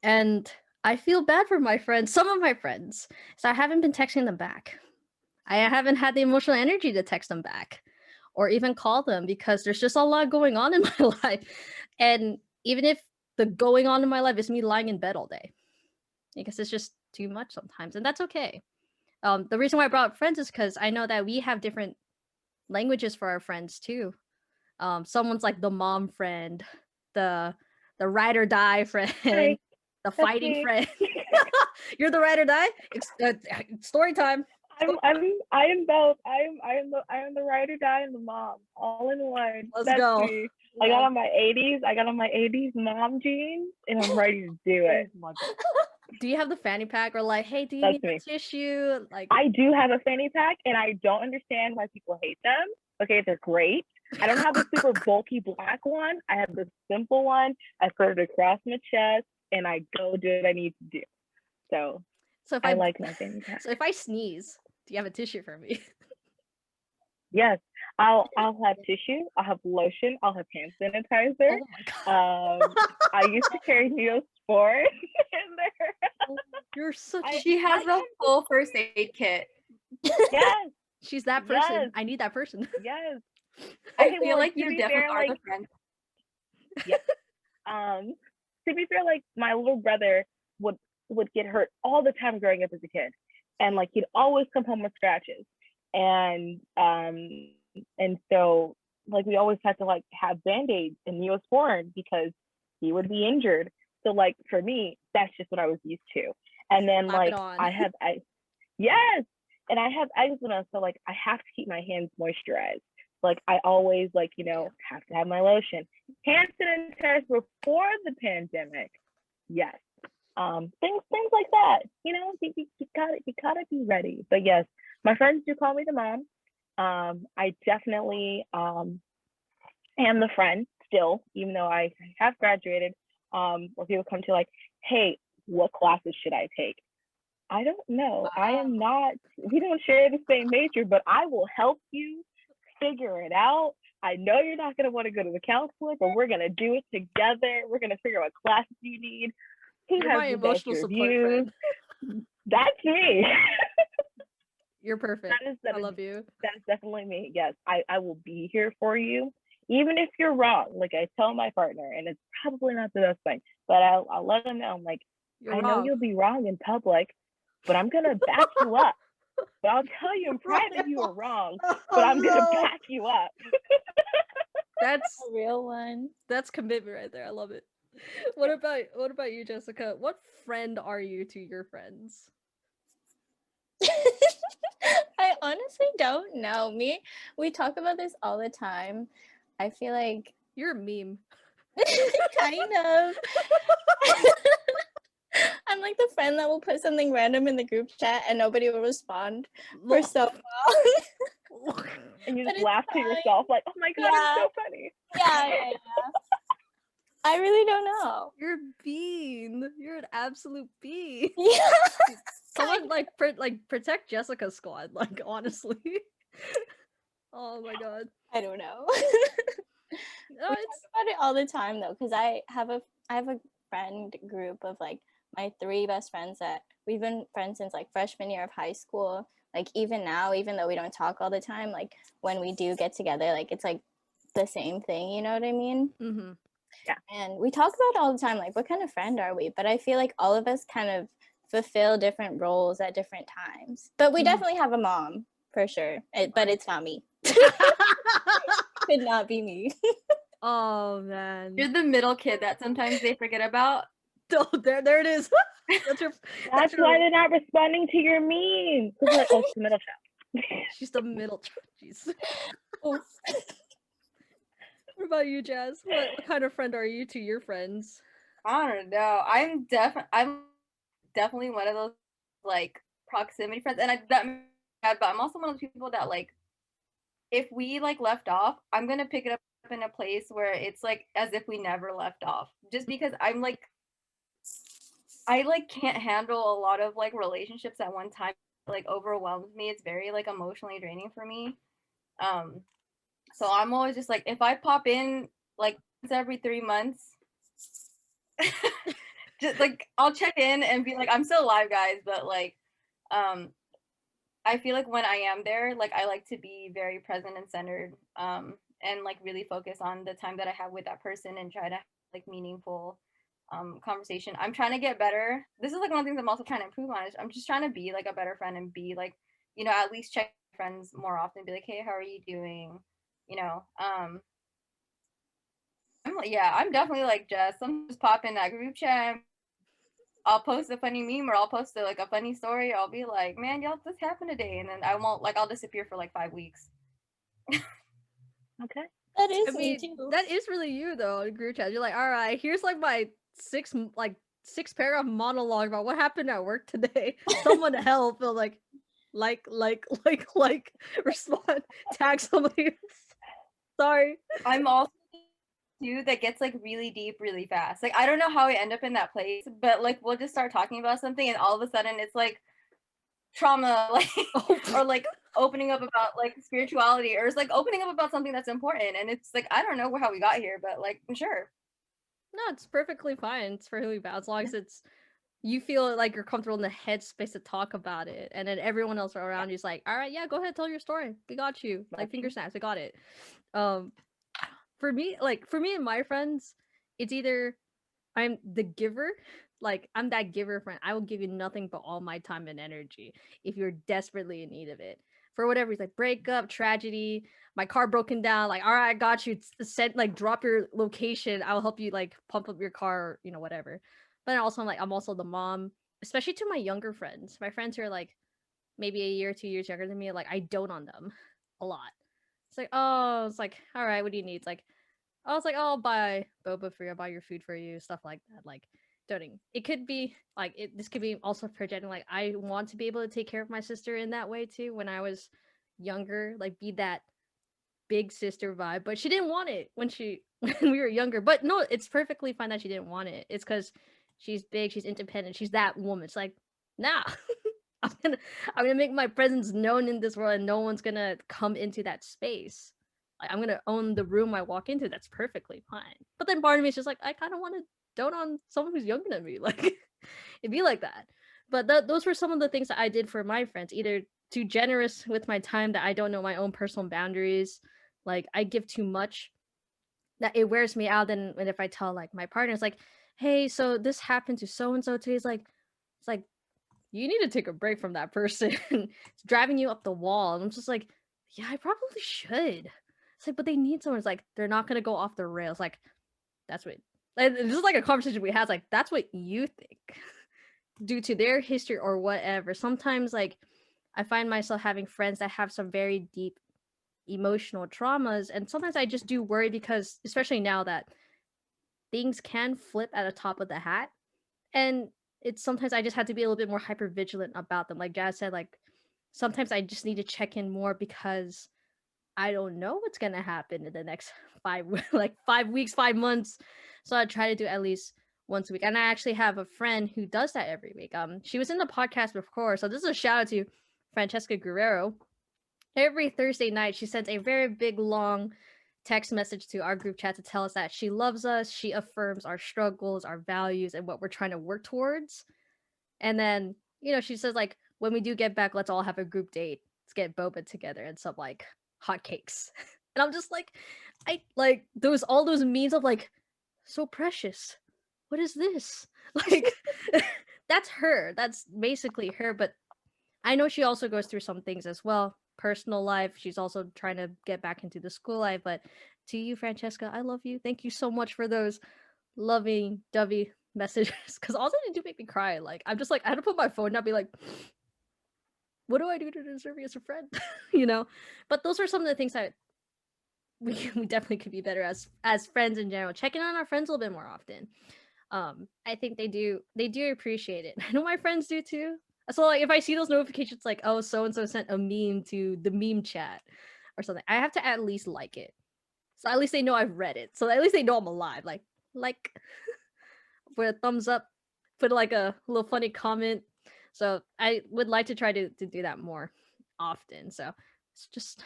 And I feel bad for my friends, some of my friends, so I haven't been texting them back. I haven't had the emotional energy to text them back or even call them because there's just a lot going on in my life. And even if the going on in my life is me lying in bed all day, because it's just too much sometimes, and that's okay. The reason why I brought up friends is because I know that we have different languages for our friends too. Someone's like the mom friend, the ride or die friend, Hi, the that's fighting me. friend. You're the ride or die. Story time. I am both. I am the ride or die and the mom, all in one. Let's That's go. me. I got on my 80s mom jeans, and I'm ready to do it. Oh my God. Do you have the fanny pack or like, hey, do you That's need me. a tissue? Like, I do have a fanny pack, and I don't understand why people hate them. Okay, they're great. I don't have the super bulky black one. I have the simple one. I put it across my chest, and I go do what I need to do. So if I like my fanny pack. So if I sneeze, do you have a tissue for me? Yes, I'll have tissue. I'll have lotion. I'll have hand sanitizer. Oh my God. I used to carry Neosporin in there. You're such. She has a full first aid kit. Yes, She's that person. Yes. I need that person. yes. I Okay, feel well, like to you be definitely fair, are the like, friend. to be fair, like my little brother would get hurt all the time growing up as a kid, and like he'd always come home with scratches, and so like we always had to like have band-aids and Neosporin because he would be injured. So like for me, that's just what I was used to. And then Slap it like on. I have yes, and I have eczema, so like I have to keep my hands moisturized. Like I always like have to have my lotion, hand sanitizer before the pandemic. Yes, things like that. You gotta be ready. But yes, my friends do call me the mom. I definitely am the friend still, even though I have graduated. Where people come to like, hey, what classes should I take? I don't know. I am not. We don't share the same major, but I will help you figure it out. I know you're not going to want to go to the counselor, but we're going to do it together. We're going to figure out what classes you need. Who You're has my the best emotional support reviews? friend. That's me. You're perfect. I love you. That's definitely me. Yes, I will be here for you, even if you're wrong. Like I tell my partner, and it's probably not the best thing, but I'll let him know. I'm like, You're I wrong. know you'll be wrong in public, but I'm gonna back you up. But I'll tell you in private you are wrong, but I'm gonna back you up. That's A real one. That's commitment right there. I love it. What about you, Jessica? What friend are you to your friends? I honestly don't know. We talk about this all the time. I feel like You're a meme. kind of. I'm like the friend that will put something random in the group chat and nobody will respond for so long. And you But just it's laugh to fine. yourself, like, oh my god, Yeah. it's so funny. Yeah. I really don't know. You're a bean. You're an absolute bean. Yeah. Someone like protect Jessica's squad. Like honestly. Oh my god. I don't know. No, We talk about it all the time though, because I have a friend group of like my 3 best friends that we've been friends since like freshman year of high school. Like even now, even though we don't talk all the time, like when we do get together, like it's like the same thing, you know what I mean? Mm-hmm. Yeah. And we talk about it all the time, like what kind of friend are we? But I feel like all of us kind of fulfill different roles at different times. But we definitely have a mom for sure, but it's not me. Could not be me. Oh man. You're the middle kid that sometimes they forget about. Oh, there it is. That's why they're not responding to your memes. Because like, oh, it's the middle child. She's the middle child. Jeez. What about you, Jazz? What kind of friend are you to your friends? I don't know. I'm definitely one of those like proximity friends, and that but I'm also one of the people that like, if we like left off, I'm gonna pick it up in a place where it's like as if we never left off. Just because I'm like, I like can't handle a lot of like relationships at one time. Like overwhelms me. It's very like emotionally draining for me. Um, so I'm always just like, if I pop in like once every 3 months, just like I'll check in and be like, I'm still alive, guys. But like, um, I feel like when I am there, like I like to be very present and centered, and like really focus on the time that I have with that person and try to have, like meaningful conversation. I'm trying to get better. This is like one of the things I'm also trying to improve on. Is I'm just trying to be like a better friend and be like, you know, at least check friends more often. Be like, hey, how are you doing? You know, I'm definitely like Jess. I'm just pop in that group chat. I'll post a funny meme or I'll post like a funny story. I'll be like, man, y'all, this happened today, and then I won't like I'll disappear for like 5 weeks. Okay. That is I me mean, too. that is really you though. In group chat, you're like, all right, here's like my six paragraph monologue about what happened at work today. Someone help! Or like, respond, tag somebody. Sorry. I'm also dude that gets like really deep really fast. Like I don't know how I end up in that place, but like we'll just start talking about something and all of a sudden it's like trauma, like Oh, or like opening up about like spirituality, or it's like opening up about something that's important, and it's like I don't know how we got here, but like sure. no, it's perfectly fine. It's perfectly fine as long as it's you feel like you're comfortable in the headspace to talk about it, and then everyone else around you's like, all right, yeah, go ahead, tell your story. We got you. Like finger snaps, we got it. Um, for me and my friends, it's either I'm the giver, like I'm that giver friend. I will give you nothing but all my time and energy if you're desperately in need of it. For whatever reason, like breakup, tragedy, my car broken down, like all right, I got you. Send like drop your location. I'll help you like pump up your car, you know, whatever. But then also I'm also the mom, especially to my younger friends. My friends who are like maybe a year, 2 years younger than me, like I dote on them a lot. It's like, oh, it's like, all right, what do you need? It's like, I was like, oh, I'll buy boba for you, I'll buy your food for you, stuff like that. Like, doting. It could be like this could be also projecting. Like, I want to be able to take care of my sister in that way too. When I was younger, like be that big sister vibe, but she didn't want it when she when we were younger. But no, it's perfectly fine that she didn't want it. It's because she's big, she's independent, she's that woman. It's like, nah. I'm gonna I'm gonna make my presence known in this world and no one's gonna come into that space. Like I'm gonna own the room I walk into. That's perfectly fine. But then part of me is just like I kind of want to dote on someone who's younger than me. Like it'd be like that. But those were some of the things that I did for my friends. Either too generous with my time that I don't know my own personal boundaries. Like I give too much that it wears me out. Then when if I tell like my partner, it's like, hey, so this happened to so and so today. It's like you need to take a break from that person. It's driving you up the wall. And I'm just like, yeah, I probably should. It's like, but they need someone. It's like, they're not going to go off the rails. Like, that's what, like, this is like a conversation we had. It's like, that's what you think due to their history or whatever. Sometimes, like, I find myself having friends that have some very deep emotional traumas. And sometimes I just do worry because, especially now that things can flip at the top of the hat. And it's sometimes I just have to be a little bit more hyper vigilant about them. Like Jazz said, like sometimes I just need to check in more because I don't know what's gonna happen in the next 5 weeks, 5 months. So I try to do at least once a week. And I actually have a friend who does that every week. She was in the podcast before, so this is a shout out to Francesca Guerrero. Every Thursday night, she sends a very big, long text message to our group chat to tell us that she loves us, she affirms our struggles, our values, and what we're trying to work towards. And then, she says, like, when we do get back, let's all have a group date. Let's get boba together and some, like, hotcakes. And I'm just like, I like all those memes of, like, so precious. What is this? Like, that's her. That's basically her. But I know she also goes through some things as well. Personal life. She's also trying to get back into the school life. But to you, Francesca, I love you. Thank you so much for those loving, dovey messages. Because also they do make me cry. Like, I'm just like, I had to put my phone down and be like, what do I do to deserve you as a friend? But those are some of the things that we definitely could be better as friends in general. Checking on our friends a little bit more often. I think they do appreciate it. I know my friends do too. So like if I see those notifications like, oh, so and so sent a meme to the meme chat or something, I have to at least like it. So at least they know I've read it. So at least they know I'm alive. Like put a thumbs up, put like a little funny comment. So I would like to try to do that more often. So it's just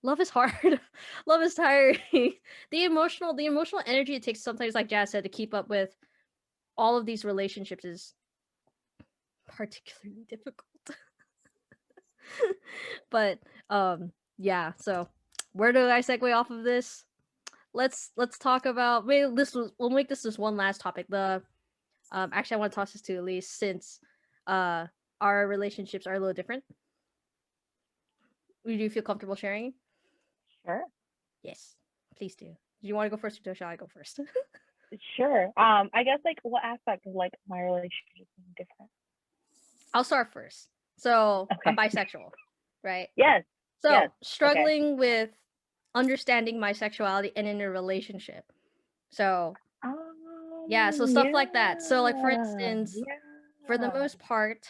love is hard. Love is tiring. The emotional energy it takes sometimes, like Jazz said, to keep up with all of these relationships is particularly difficult. But yeah, so where do I segue off of this? Let's talk about, we'll make this one last topic. The actually I want to toss this to Elise, since our relationships are a little different. Would you feel comfortable sharing? Sure. Yes, please do. Do you want to go first, or shall I go first? Sure. I guess like what aspect of like my relationship is different? I'll start first. So I'm Okay. bisexual, right? Yes. So Yes. struggling with understanding my sexuality and in a relationship. So yeah, so stuff like that. So like for instance, for the most part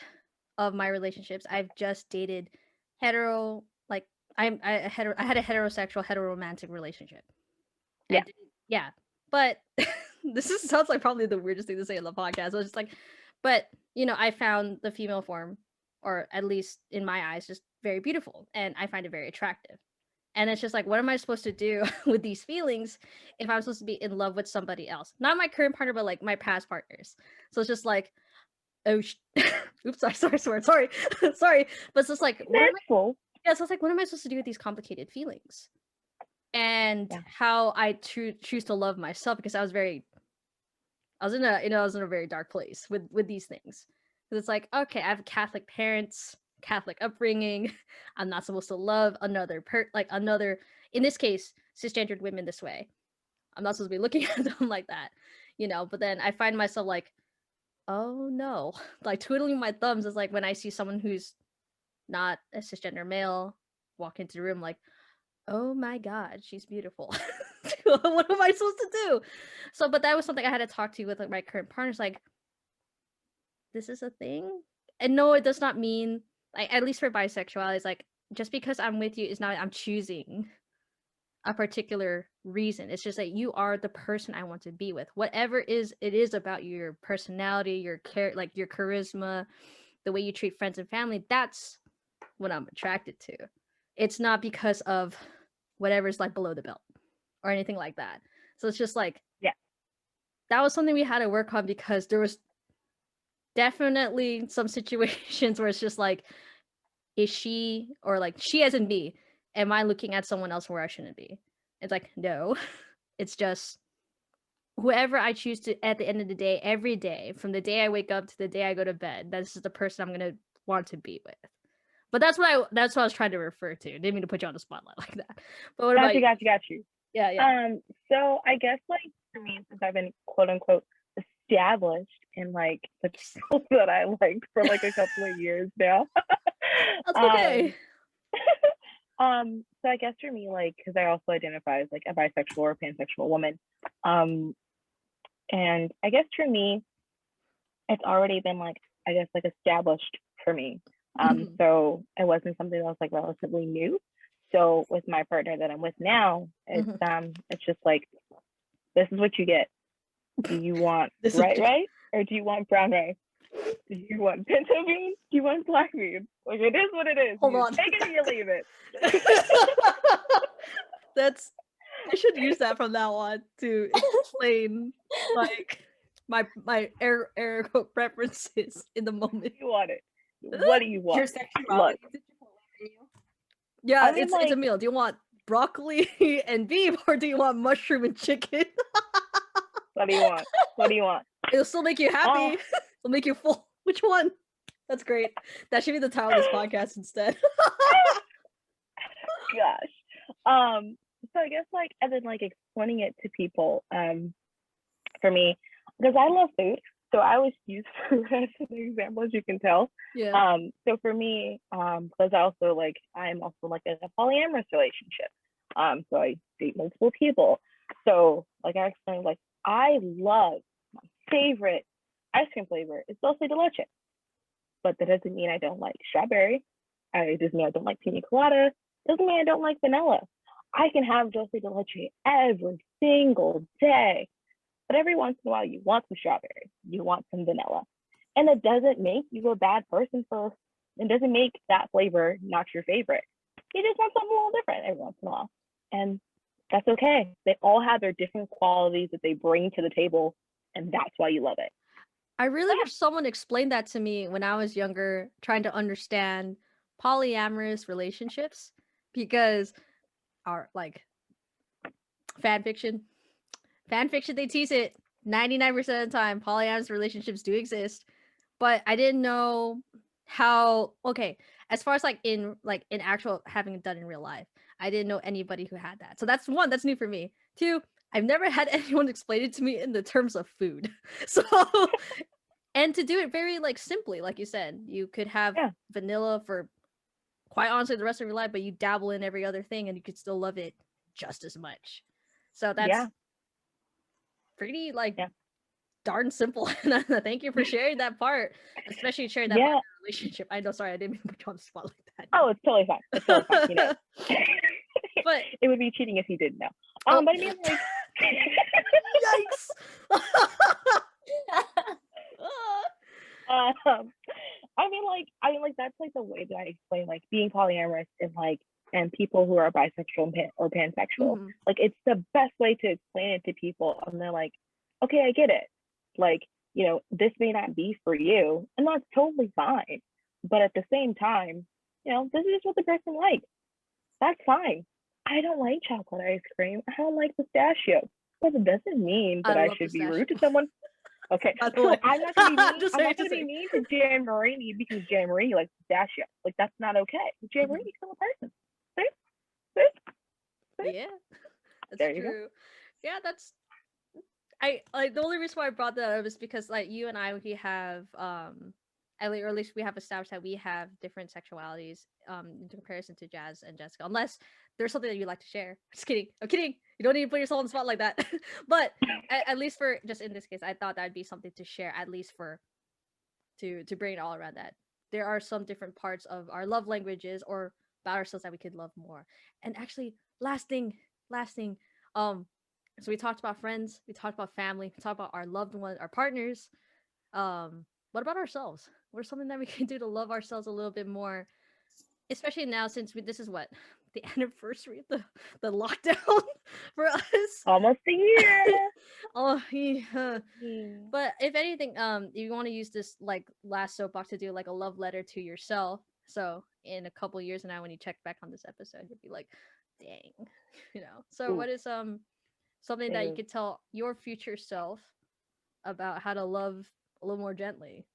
of my relationships, I've just dated hetero, like I had a heterosexual heteroromantic relationship. Yeah. Yeah. But sounds like probably the weirdest thing to say on the podcast. I was just like, but I found the female form, or at least in my eyes, just very beautiful, and I find it very attractive. And it's just like, what am I supposed to do with these feelings if I'm supposed to be in love with somebody else? Not my current partner, but like my past partners. So it's just like, oh, oops, sorry, sorry. But it's just like, so it's like, what am I supposed to do with these complicated feelings? And how I choose to love myself, because I was in a very dark place with these things. Because it's like, okay, I have Catholic parents, Catholic upbringing. I'm not supposed to love another, in this case, cisgendered women this way. I'm not supposed to be looking at them like that, But then I find myself like, oh no, like twiddling my thumbs is like when I see someone who's not a cisgender male walk into the room, like, oh my god, she's beautiful. What am I supposed to do? So, but that was something I had to talk to with like my current partners, like, this is a thing. And no, it does not mean, like, at least for bisexuality, it's like, just because I'm with you is not I'm choosing a particular reason. It's just that you are the person I want to be with. Whatever it is about your personality, your like your charisma, the way you treat friends and family, that's what I'm attracted to. It's not because of whatever's like below the belt or anything like that. So it's just like, that was something we had to work on, because there was definitely some situations where it's just like, is she, or like she as in me, am I looking at someone else where I shouldn't be? It's like, no. It's just whoever I choose to, at the end of the day, every day, from the day I wake up to the day I go to bed, that's just the person I'm gonna want to be with. But that's what I was trying to refer to. Didn't mean to put you on the spotlight like that. But what about you? Got you. Yeah. So I guess like for me, since I've been quote unquote established in like the people that I liked for like a couple of years now. That's okay. So I guess for me, like, because I also identify as like a bisexual or pansexual woman, and I guess for me, it's already been like, I guess like established for me. So it wasn't something that was like relatively new. So with my partner that I'm with now, it's just like, this is what you get. Do you want rice, or do you want brown rice? Do you want pinto beans? Do you want black beans? Like, it is what it is. Hold on. Take it or you leave it. I should use that from now on to explain like my air preferences in the moment. You want it. What do you want? Your sexuality. Yeah, I mean, it's a meal. Do you want broccoli and beef, or do you want mushroom and chicken? What do you want? It'll still make you happy. It'll make you full. Which one? That's great. That should be the title of this podcast instead. Gosh. So I guess like, and then like explaining it to people, for me, because I love food, so I always use food as an example, as you can tell. Yeah. So for me, because I'm also like in a polyamorous relationship. So I date multiple people. So like I explained, like I love, my favorite ice cream flavor is dulce de leche. but that doesn't mean I don't like strawberry. It doesn't mean I don't like pina colada. Doesn't mean I don't like vanilla. I can have dulce de leche every single day, but every once in a while you want some strawberry, you want some vanilla, and it doesn't make you a bad person for. It doesn't make that flavor not your favorite. You just want something a little different every once in a while, and that's okay. They all have their different qualities that they bring to the table, and that's why you love it. I really wish someone explained that to me when I was younger, trying to understand polyamorous relationships, because our like fan fiction, they tease it 99% of the time. Polyamorous relationships do exist, but I didn't know how. Okay, as far as in actual having it done in real life, I didn't know anybody who had that. So that's one, that's new for me. Two, I've never had anyone explain it to me in the terms of food. So, and to do it very simply, like you said, you could have vanilla for quite honestly the rest of your life, but you dabble in every other thing and you could still love it just as much. So that's pretty darn simple. And thank you for sharing that part, especially sharing that part of the relationship. I know, sorry, I didn't mean to put you on the spot like that. Oh, it's totally fine. It's totally fine. You know, but it would be cheating if you didn't know. But I mean, yikes. I mean, that's the way that I explain being polyamorous and people who are bisexual or pansexual. Mm-hmm. It's the best way to explain it to people, and they're like, okay, I get it. This may not be for you, and that's totally fine. But at the same time, this is what the person likes. That's fine. I don't like chocolate ice cream. I don't like pistachio. But it doesn't mean that I should be rude to someone. Okay, so I'm not going to be mean to Jan-Marini because Jan-Marini likes pistachio. That's not okay. Jan-Marini's still a person. See? Yeah, that's true. Yeah, that's. I the only reason why I brought that up is because you and I, we have or at least we have established that we have different sexualities in comparison to Jas and Jessica, unless there's something that you'd like to share. Just kidding. I'm kidding. You don't need to put yourself on the spot like that. But at least for just in this case, I thought that'd be something to share, at least for to bring it all around that there are some different parts of our love languages or about ourselves that we could love more. And actually, last thing, so we talked about friends, we talked about family, we talked about our loved ones, our partners. What about ourselves? What's something that we can do to love ourselves a little bit more, especially now since this is what the anniversary of the lockdown for us. Almost a year. Oh yeah. But if anything, you want to use this last soapbox to do a love letter to yourself. So in a couple years from now, when you check back on this episode, you'll be like, dang, So what is something that you could tell your future self about how to love a little more gently,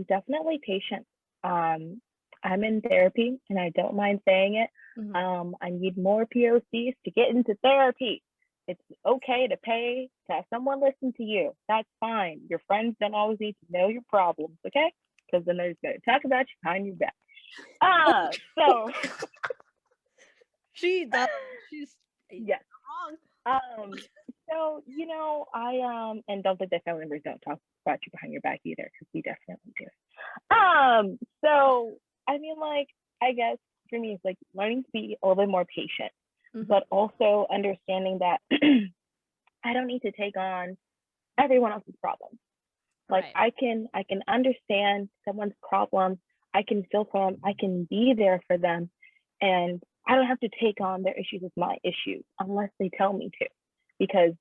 Definitely patience. I'm in therapy and I don't mind saying it. Mm-hmm. I need more POCs to get into therapy. It's okay to pay to have someone listen to you. That's fine. Your friends don't always need to know your problems, okay? Because then they're just going to talk about you behind your back. So she's yes. Wrong. So I and don't think that family members don't talk about you behind your back either, because we definitely do. So I mean, I guess for me, it's learning to be a little bit more patient, mm-hmm. but also understanding that I don't need to take on everyone else's problems. Right. I can understand someone's problems. I can feel for them. I can be there for them, and I don't have to take on their issues as my issues unless they tell me to, because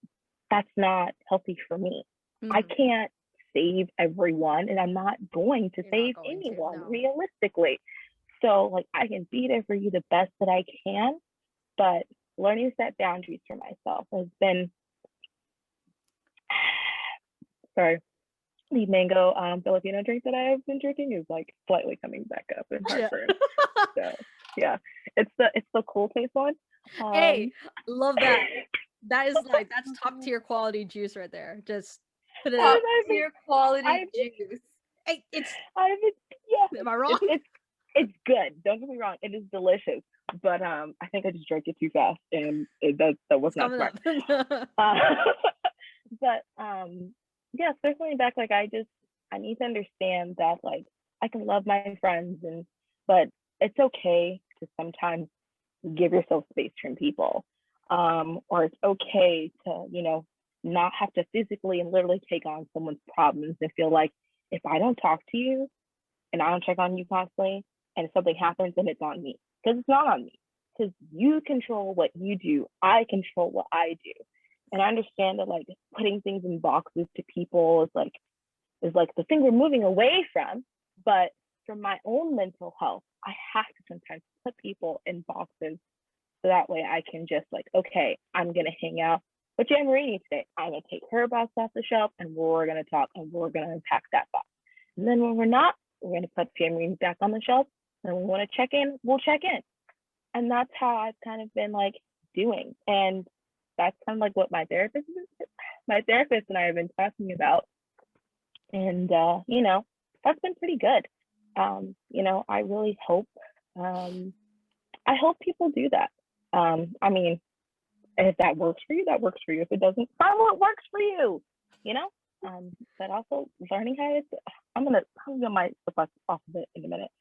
that's not healthy for me. Mm-hmm. I can't save everyone, and I'm not going to save anyone realistically. So I can be there for you the best that I can, but learning to set boundaries for myself has been, sorry, the mango Filipino drink that I have been drinking is slightly coming back up in heartburn. So yeah, it's the cool taste one. Hey, love that. That is that's top tier quality juice right there. Just put it top tier quality juice. Hey, am I wrong? It's good. Don't get me wrong. It is delicious. But I think I just drank it too fast, and that was not smart. But yeah, circling back, I need to understand that like I can love my friends but it's okay to sometimes give yourself space from people. Or it's okay to, not have to physically and literally take on someone's problems and feel like if I don't talk to you and I don't check on you constantly and if something happens, then it's on me. Because it's not on me. Because you control what you do. I control what I do. And I understand that like putting things in boxes to people is like the thing we're moving away from. But for my own mental health, I have to sometimes put people in boxes so that way I can just like, okay, I'm gonna hang out with Jan-Marini today. I'm gonna take her box off the shelf and we're gonna talk and we're gonna unpack that box. And then when we're not, we're gonna put Jan-Marini back on the shelf. And when we want to check in, we'll check in. And that's how I've kind of been like doing. And that's kind of like what my therapist and I have been talking about. And that's been pretty good. I really hope people do that. I mean, if that works for you, that works for you. If it doesn't, find what works for you, you know? But also learning how to, I'm gonna get my stuff off of it in a minute.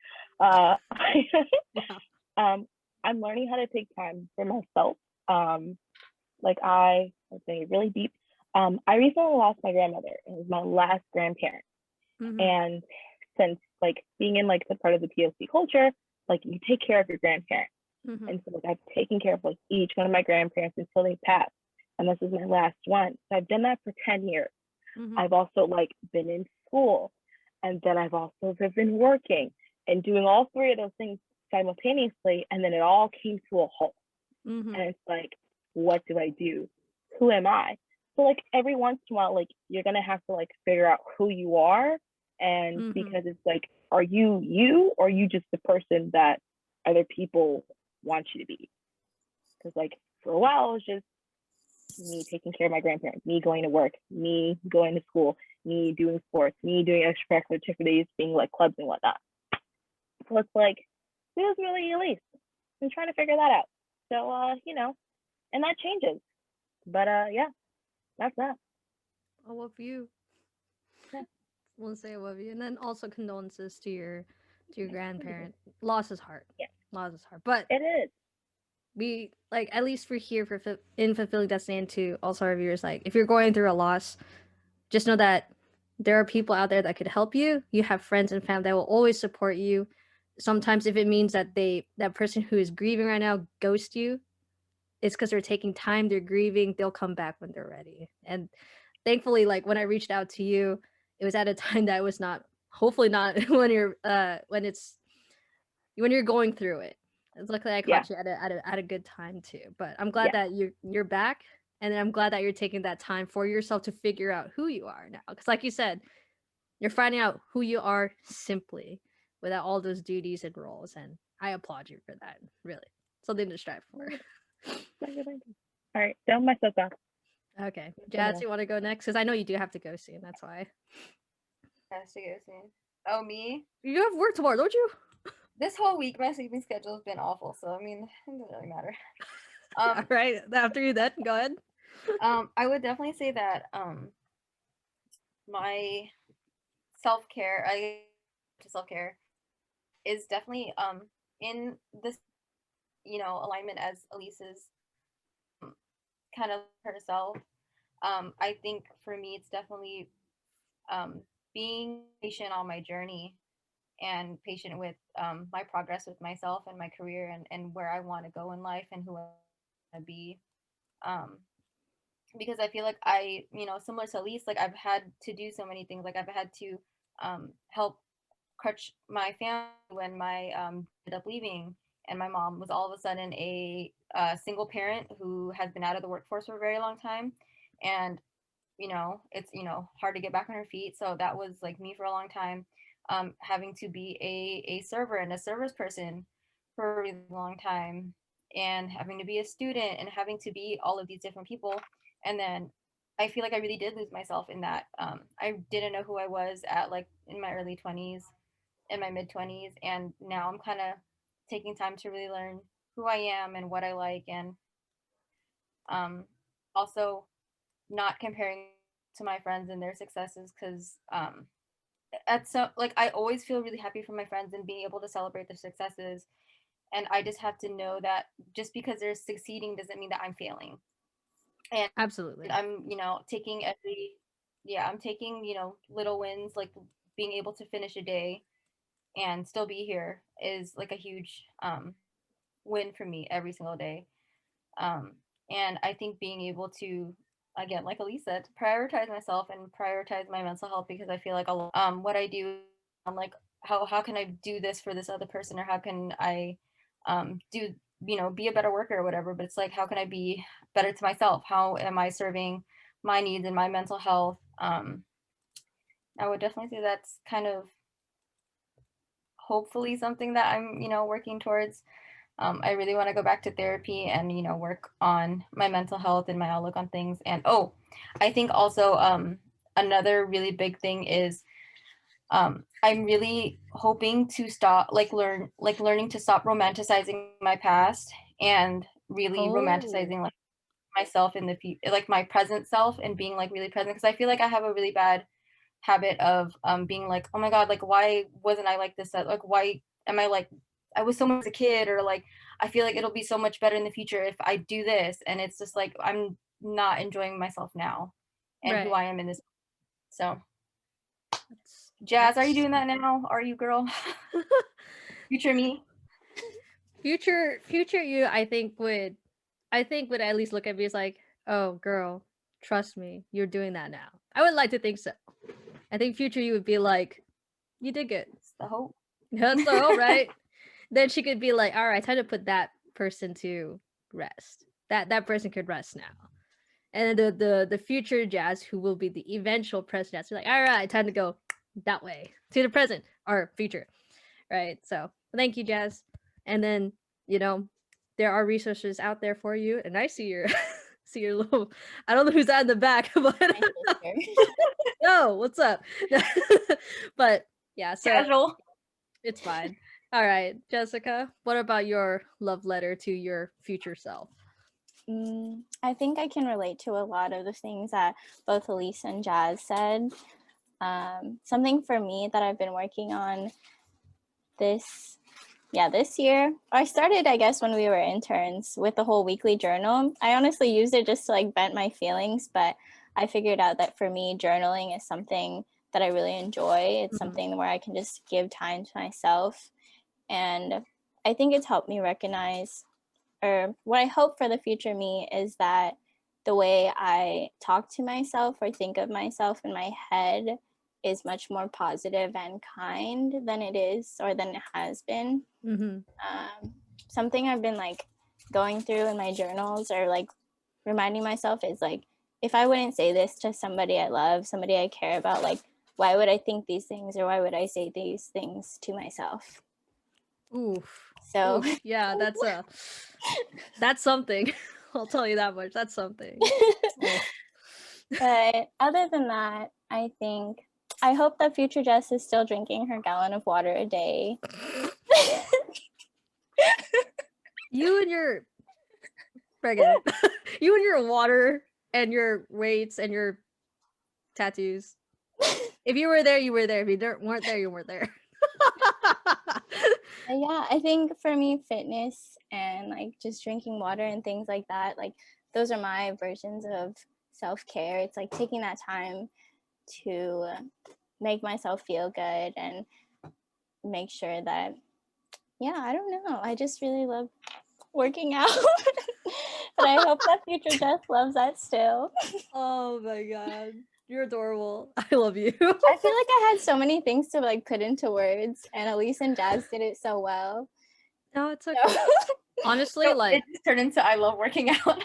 I'm learning how to take time for myself. Let's say really deep. I recently lost my grandmother. It was my last grandparent. Mm-hmm. And since like being in like the part of the POC culture, like you take care of your grandparents. Mm-hmm. And so like I've taken care of like each one of my grandparents until they pass. And this is my last one. So I've done that for 10 years. Mm-hmm. I've also like been in school, and then I've also been working and doing all three of those things simultaneously. And then it all came to a halt. Mm-hmm. And it's like, what do I do? Who am I? So like every once in a while, like you're gonna have to like figure out who you are. And Mm-hmm. because it's like, are you or are you just the person that other people want you to be? Because like for a while it was just me taking care of my grandparents, me going to work, me going to school, me doing sports, me doing extracurricular activities, being like clubs and whatnot. So it's like, who's really Elise? I'm trying to figure that out. So and that changes. But yeah, that's that. I love you. Yeah. I want to say I love you, and then also condolences to your grandparent. Loss is hard. Yeah. Loss is hard, but It is. we like at least we're here for in fulfilling destiny. And to also our viewers, like if you're going through a loss, just know that there are people out there that could help you. You have friends and family that will always support you. Sometimes if it means that that person who is grieving right now ghost you, it's because they're taking time, they're grieving, they'll come back when they're ready. And thankfully, like when I reached out to you, it was at a time that was not, hopefully not when you're when you're going through it. It's luckily I Yeah. caught you at a good time too. But I'm glad Yeah. that you're back, and I'm glad that you're taking that time for yourself to figure out who you are now. Because like you said, you're finding out who you are simply without all those duties and roles, and I applaud you for that. Really, something to strive for. Thank you. All right, don't mess up that. Okay, Jazz, you want to go next? Because I know you do have to go soon. That's why. Has to go soon. Oh, me? You have work tomorrow, don't you? This whole week, my sleeping schedule has been awful. So I mean, it doesn't really matter. All right. After you, then go ahead. I would definitely say that my self-care, is definitely in this alignment as Elise's kind of herself. I think for me it's definitely being patient on my journey and patient with my progress with myself and my career and where I want to go in life and who I want to be. Because I feel like similar to Elise, like I've had to do so many things. Like I've had to help crutch my family when my ended up leaving, and my mom was all of a sudden a single parent who has been out of the workforce for a very long time, and it's hard to get back on her feet. So that was like me for a long time, having to be a server and a service person for a really long time, and having to be a student and having to be all of these different people. And then I feel like I really did lose myself in that. I didn't know who I was at like in my early 20s, in my mid 20s, and now I'm kind of taking time to really learn who I am and what I like, and also not comparing to my friends and their successes, because I always feel really happy for my friends and being able to celebrate their successes. And I just have to know that just because they're succeeding doesn't mean that I'm failing. And Absolutely. I'm, I'm taking, little wins, like being able to finish a day and still be here is like a huge win for me every single day. Um, and I think being able to, again, like Elise said, prioritize myself and prioritize my mental health, because I feel like a lot, what I do, I'm like, how can I do this for this other person, or how can I do, be a better worker or whatever. But it's like, how can I be better to myself? How am I serving my needs and my mental health? I would definitely say that's kind of hopefully something that I'm, working towards. I really want to go back to therapy and, work on my mental health and my outlook on things. And I think also another really big thing is I'm really hoping to stop, learning to stop romanticizing my past and really romanticizing like myself in the future, like my present self, and being like really present, because I feel like I have a really bad habit of being like, oh my god, like why wasn't I like this, like why am I like I was so much as a kid, or like I feel like it'll be so much better in the future if I do this, and it's just like I'm not enjoying myself now and who Right. I am in this. So That's, Jazz, are you that's doing that now? Are you, girl? Future me? future you, I think would at least look at me as like, oh girl, trust me, you're doing that now. I would like to think so. I think future you would be like, you did good. It's the hope. That's all right. Then she could be like, all right, time to put that person to rest. That person could rest now. And the future Jazz, who will be the eventual president, Jazz, be like, all right, time to go that way to the present or future, right? So thank you, Jazz. And then there are resources out there for you. And I see your see your little. I don't know who's that in the back, but no, what's up? But yeah, so Casual. it's fine. All right, Jessica, what about your love letter to your future self? I think I can relate to a lot of the things that both Elise and Jazz said. Something for me that I've been working on this year. I started, I guess, when we were interns with the whole weekly journal. I honestly used it just to like vent my feelings, but I figured out that for me, journaling is something that I really enjoy. It's something where I can just give time to myself. And I think it's helped me recognize, or what I hope for the future me is that the way I talk to myself or think of myself in my head is much more positive and kind than it is or than it has been. Something I've been like going through in my journals or like reminding myself is like, if I wouldn't say this to somebody I love, somebody I care about, like, why would I think these things or why would I say these things to myself? Oof. So Oof. Yeah, that's something. I'll tell you that much. That's something. But other than that, I hope that future Jess is still drinking her gallon of water a day. You and your forget it. You and your water and your weights and your tattoos. If you were there, you were there. If you weren't there, you weren't there. Yeah, I think for me, fitness and like just drinking water and things like that, like those are my versions of self-care. It's like taking that time to make myself feel good and make sure that, yeah, I don't know. I just really love working out. But I hope that future Jess loves that still. Oh my god. You're adorable. I love you. I feel like I had so many things to like put into words, and Elise and Jazz did it so well. No, it's okay. Honestly, So like it just turned into I love working out.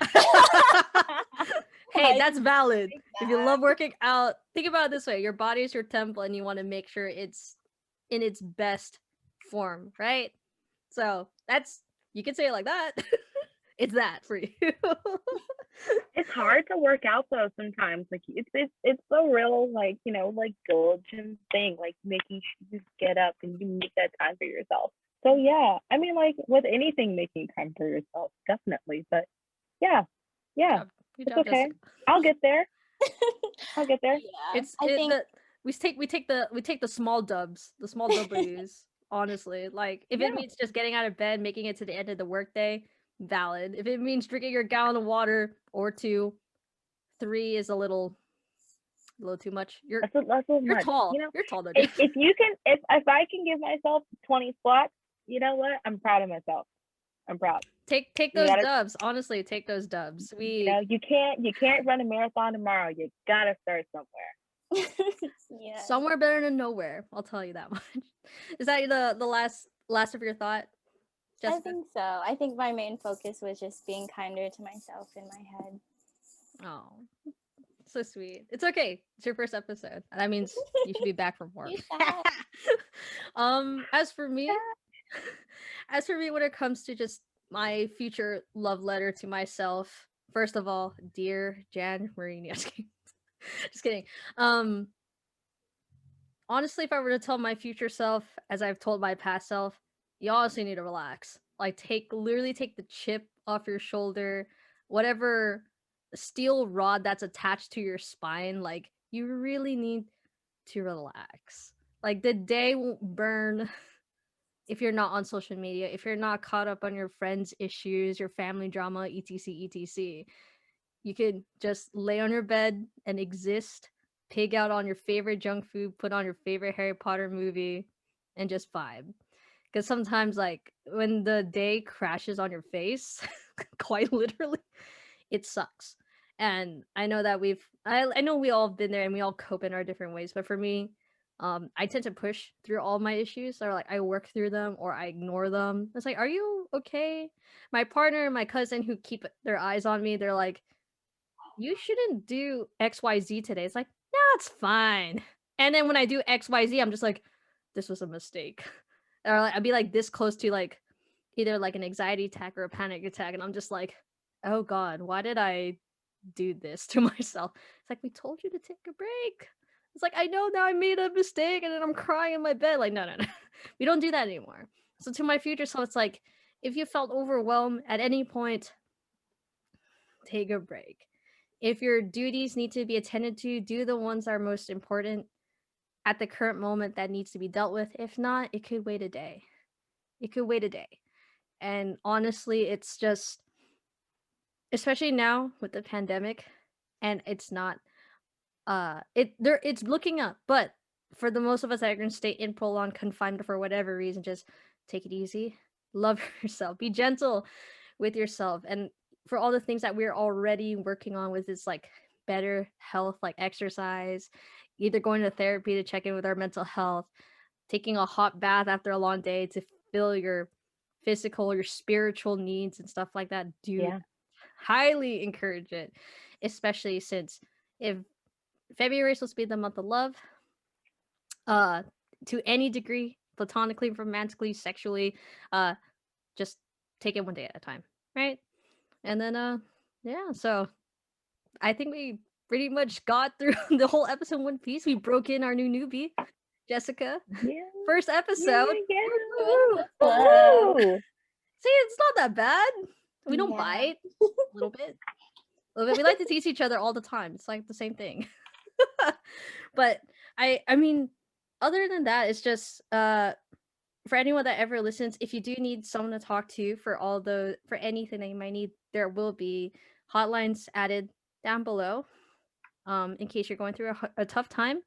hey, that's valid. If you love working out, think about it this way. Your body is your temple and you want to make sure it's in its best form, right? So that's you can say it like that. It's that for you. It's hard to work out though sometimes. Like it's a real like like diligent thing. Like making sure you get up and you make that time for yourself. So yeah, I mean like with anything, making time for yourself definitely. But yeah, Good it's job, okay. Jessica. I'll get there. I'll get there. Yeah, It's I think we take the small dubs, the small W's. Honestly, like if it Yeah. means just getting out of bed, making it to the end of the workday, valid. If it means drinking your gallon of water or two, three is a little too much. You're That's so you're much. tall. You know, You're tall, though, dude. if you can, if I can give myself 20 squats, you know what? I'm proud of myself. I'm proud. Take You those gotta, dubs. Honestly, take those dubs. you know, you can't run a marathon tomorrow. You gotta start somewhere. Yeah. Somewhere better than nowhere. I'll tell you that much. Is that the last of your thought, I Jessica? think so. I think my main focus was just being kinder to myself in my head. Oh, so sweet. It's okay. It's your first episode. That means you should be back for more. You thought. As for me, when it comes to just my future love letter to myself, first of all, dear Jan-Marini, just kidding. Um, honestly, if I were to tell my future self, as I've told my past self, you honestly need to relax. Like, literally take the chip off your shoulder, whatever steel rod that's attached to your spine. Like, you really need to relax. Like, the day won't burn if you're not on social media, if you're not caught up on your friends' issues, your family drama, etc, etc. You could just lay on your bed and exist, pig out on your favorite junk food, put on your favorite Harry Potter movie, and just vibe. Because sometimes, like, when the day crashes on your face, quite literally, it sucks. And I know that I know we all have been there and we all cope in our different ways. But for me, I tend to push through all my issues, or like I work through them or I ignore them. It's like, are you okay? My partner and my cousin who keep their eyes on me, they're like, you shouldn't do XYZ today. It's like, no, it's fine. And then when I do XYZ, I'm just like, this was a mistake. Or like, I'd be like this close to like either like an anxiety attack or a panic attack. And I'm just like, oh God, why did I do this to myself? It's like, we told you to take a break. It's like, I know now I made a mistake and then I'm crying in my bed. Like, no. We don't do that anymore. So to my future self, it's like, if you felt overwhelmed at any point, take a break. If your duties need to be attended to, do the ones that are most important at the current moment that needs to be dealt with. If not, it could wait a day. It could wait a day. And honestly, it's just, especially now with the pandemic, and it's not it's looking up, but for the most of us that are going to stay in prolonged confinement for whatever reason, just take it easy, love yourself, be gentle with yourself. And for all the things that we're already working on with this like better health, like exercise, either going to therapy to check in with our mental health, taking a hot bath after a long day to fill your physical, your spiritual needs and stuff like that, do Yeah. highly encourage it, especially since if February is supposed to be the month of love, to any degree, platonically, romantically, sexually, just take it one day at a time, right? And then, yeah. So I think we pretty much got through the whole episode in one piece. We broke in our new newbie, Jessica. Yeah. First episode. Yeah. Woo! Woo! See, it's not that bad. We don't Yeah. bite a little bit. A little bit. We like to tease each other all the time. It's like the same thing. But I mean, other than that, it's just for anyone that ever listens, if you do need someone to talk to for anything that you might need, there will be hotlines added down below. In case you're going through a tough time,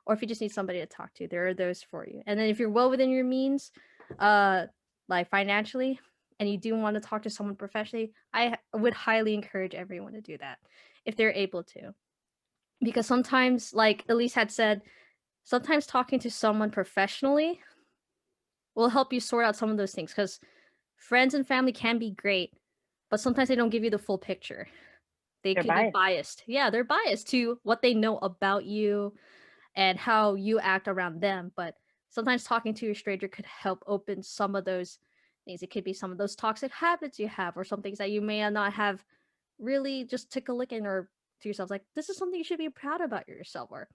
or if you just need somebody to talk to, there are those for you. And then if you're well within your means, like financially, and you do want to talk to someone professionally, I would highly encourage everyone to do that if they're able to. Because sometimes, like Elise had said, sometimes talking to someone professionally will help you sort out some of those things. Because friends and family can be great, but sometimes they don't give you the full picture. They They're could be biased. biased. Yeah, they're biased to what they know about you and how you act around them. But sometimes talking to a stranger could help open some of those things. It could be some of those toxic habits you have, or some things that you may not have really just took a look in, or to yourself, like, this is something you should be proud about yourself, or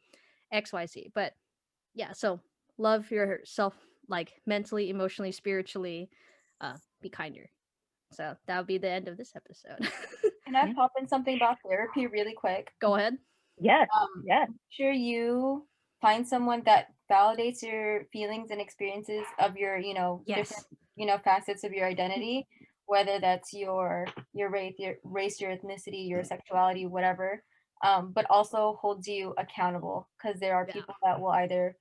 XYZ. But yeah, so love yourself, like mentally, emotionally, spiritually, be kinder. So that would be the end of this episode. Can I pop in something about therapy really quick? Go ahead. Yes. Um, Yes. Sure, you find someone that validates your feelings and experiences of your, different, Yes. facets of your identity, whether that's your race, your ethnicity, your sexuality, whatever. But also holds you accountable, because there are Yeah. people that will either,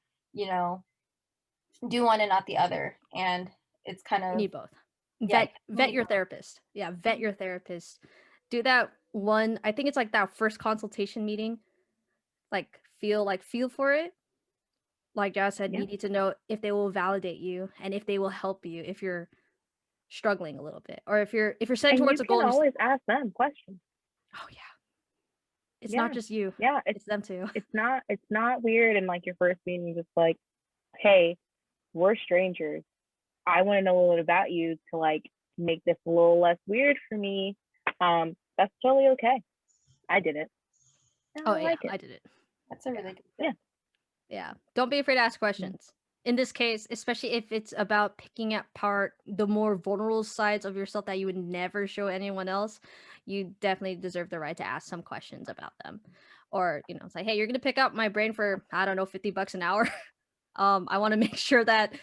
do one and not the other, and it's kind You of need both. yeah, Vet your therapist. Yeah, vet your therapist. Do that one. I think it's like that first consultation meeting. Feel for it. Like Jas said, Yeah. you need to know if they will validate you and if they will help you if you're struggling a little bit, or if you're sent And you towards a goal. can always ask them questions. Oh yeah, it's Yeah. not just you. Yeah, It's them too. it's not weird in like your first meeting, just like, hey, we're strangers. I want to know a little about you to like make this a little less weird for me. That's totally okay. I did it. And Oh I yeah, like it. I did it. that's a really good Yeah. Yeah. Don't be afraid to ask questions. In this case, especially if it's about picking apart the more vulnerable sides of yourself that you would never show anyone else, you definitely deserve the right to ask some questions about them. Or, it's like, hey, you're gonna pick up my brain for, I don't know, $50 an hour. I want to make sure that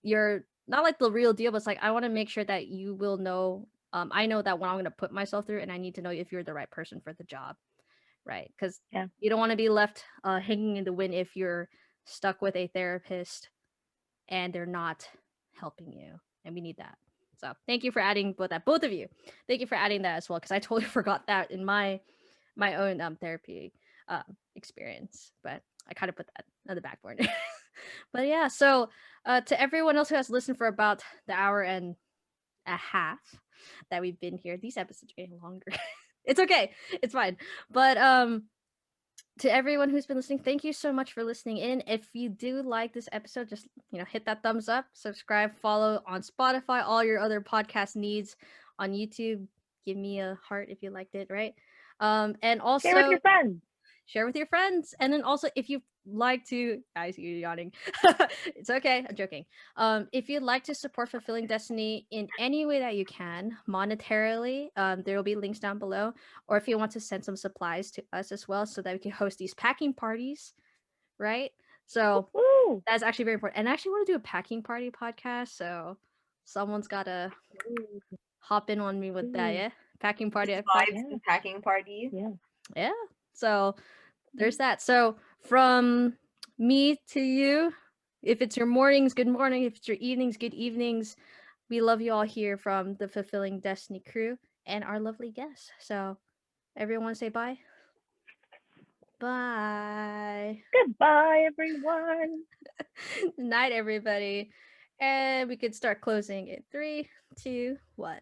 you're not like the real deal, but it's like I want to make sure that you will know. I know that what I'm gonna put myself through, and I need to know if you're the right person for the job, right? Because Yeah. you don't want to be left hanging in the wind if you're stuck with a therapist and they're not helping you, and we need that. So thank you for adding both of you. Thank you for adding that as well, because I totally forgot that in my own therapy experience, but I kind of put that on the back burner. But yeah, so to everyone else who has listened for about the hour and a half that we've been here, these episodes are getting longer. It's okay, it's fine. But to everyone who's been listening, thank you so much for listening in. If you do like this episode, just hit that thumbs up, subscribe, follow on Spotify, all your other podcast needs on YouTube. Give me a heart if you liked it, right? And also Share with your friends. share with your friends. And then also, if you like to, I see you yawning. It's okay, I'm joking. If you'd like to support Fulfilling Destiny in any way that you can, monetarily, there will be links down below. Or if you want to send some supplies to us as well, so that we can host these packing parties, right? So Woo! that's actually very important. And I actually want to do a packing party podcast, so someone's gotta hop in on me with that. Yeah, packing party. vibes and packing party. Yeah. So there's that. So from me to you, if it's your mornings, good morning. If it's your evenings, good evenings. We love you all here from the Fulfilling Destiny crew and our lovely guests. So everyone say bye. Bye. Goodbye, everyone. Night, everybody. And we could start closing in 3, 2, 1.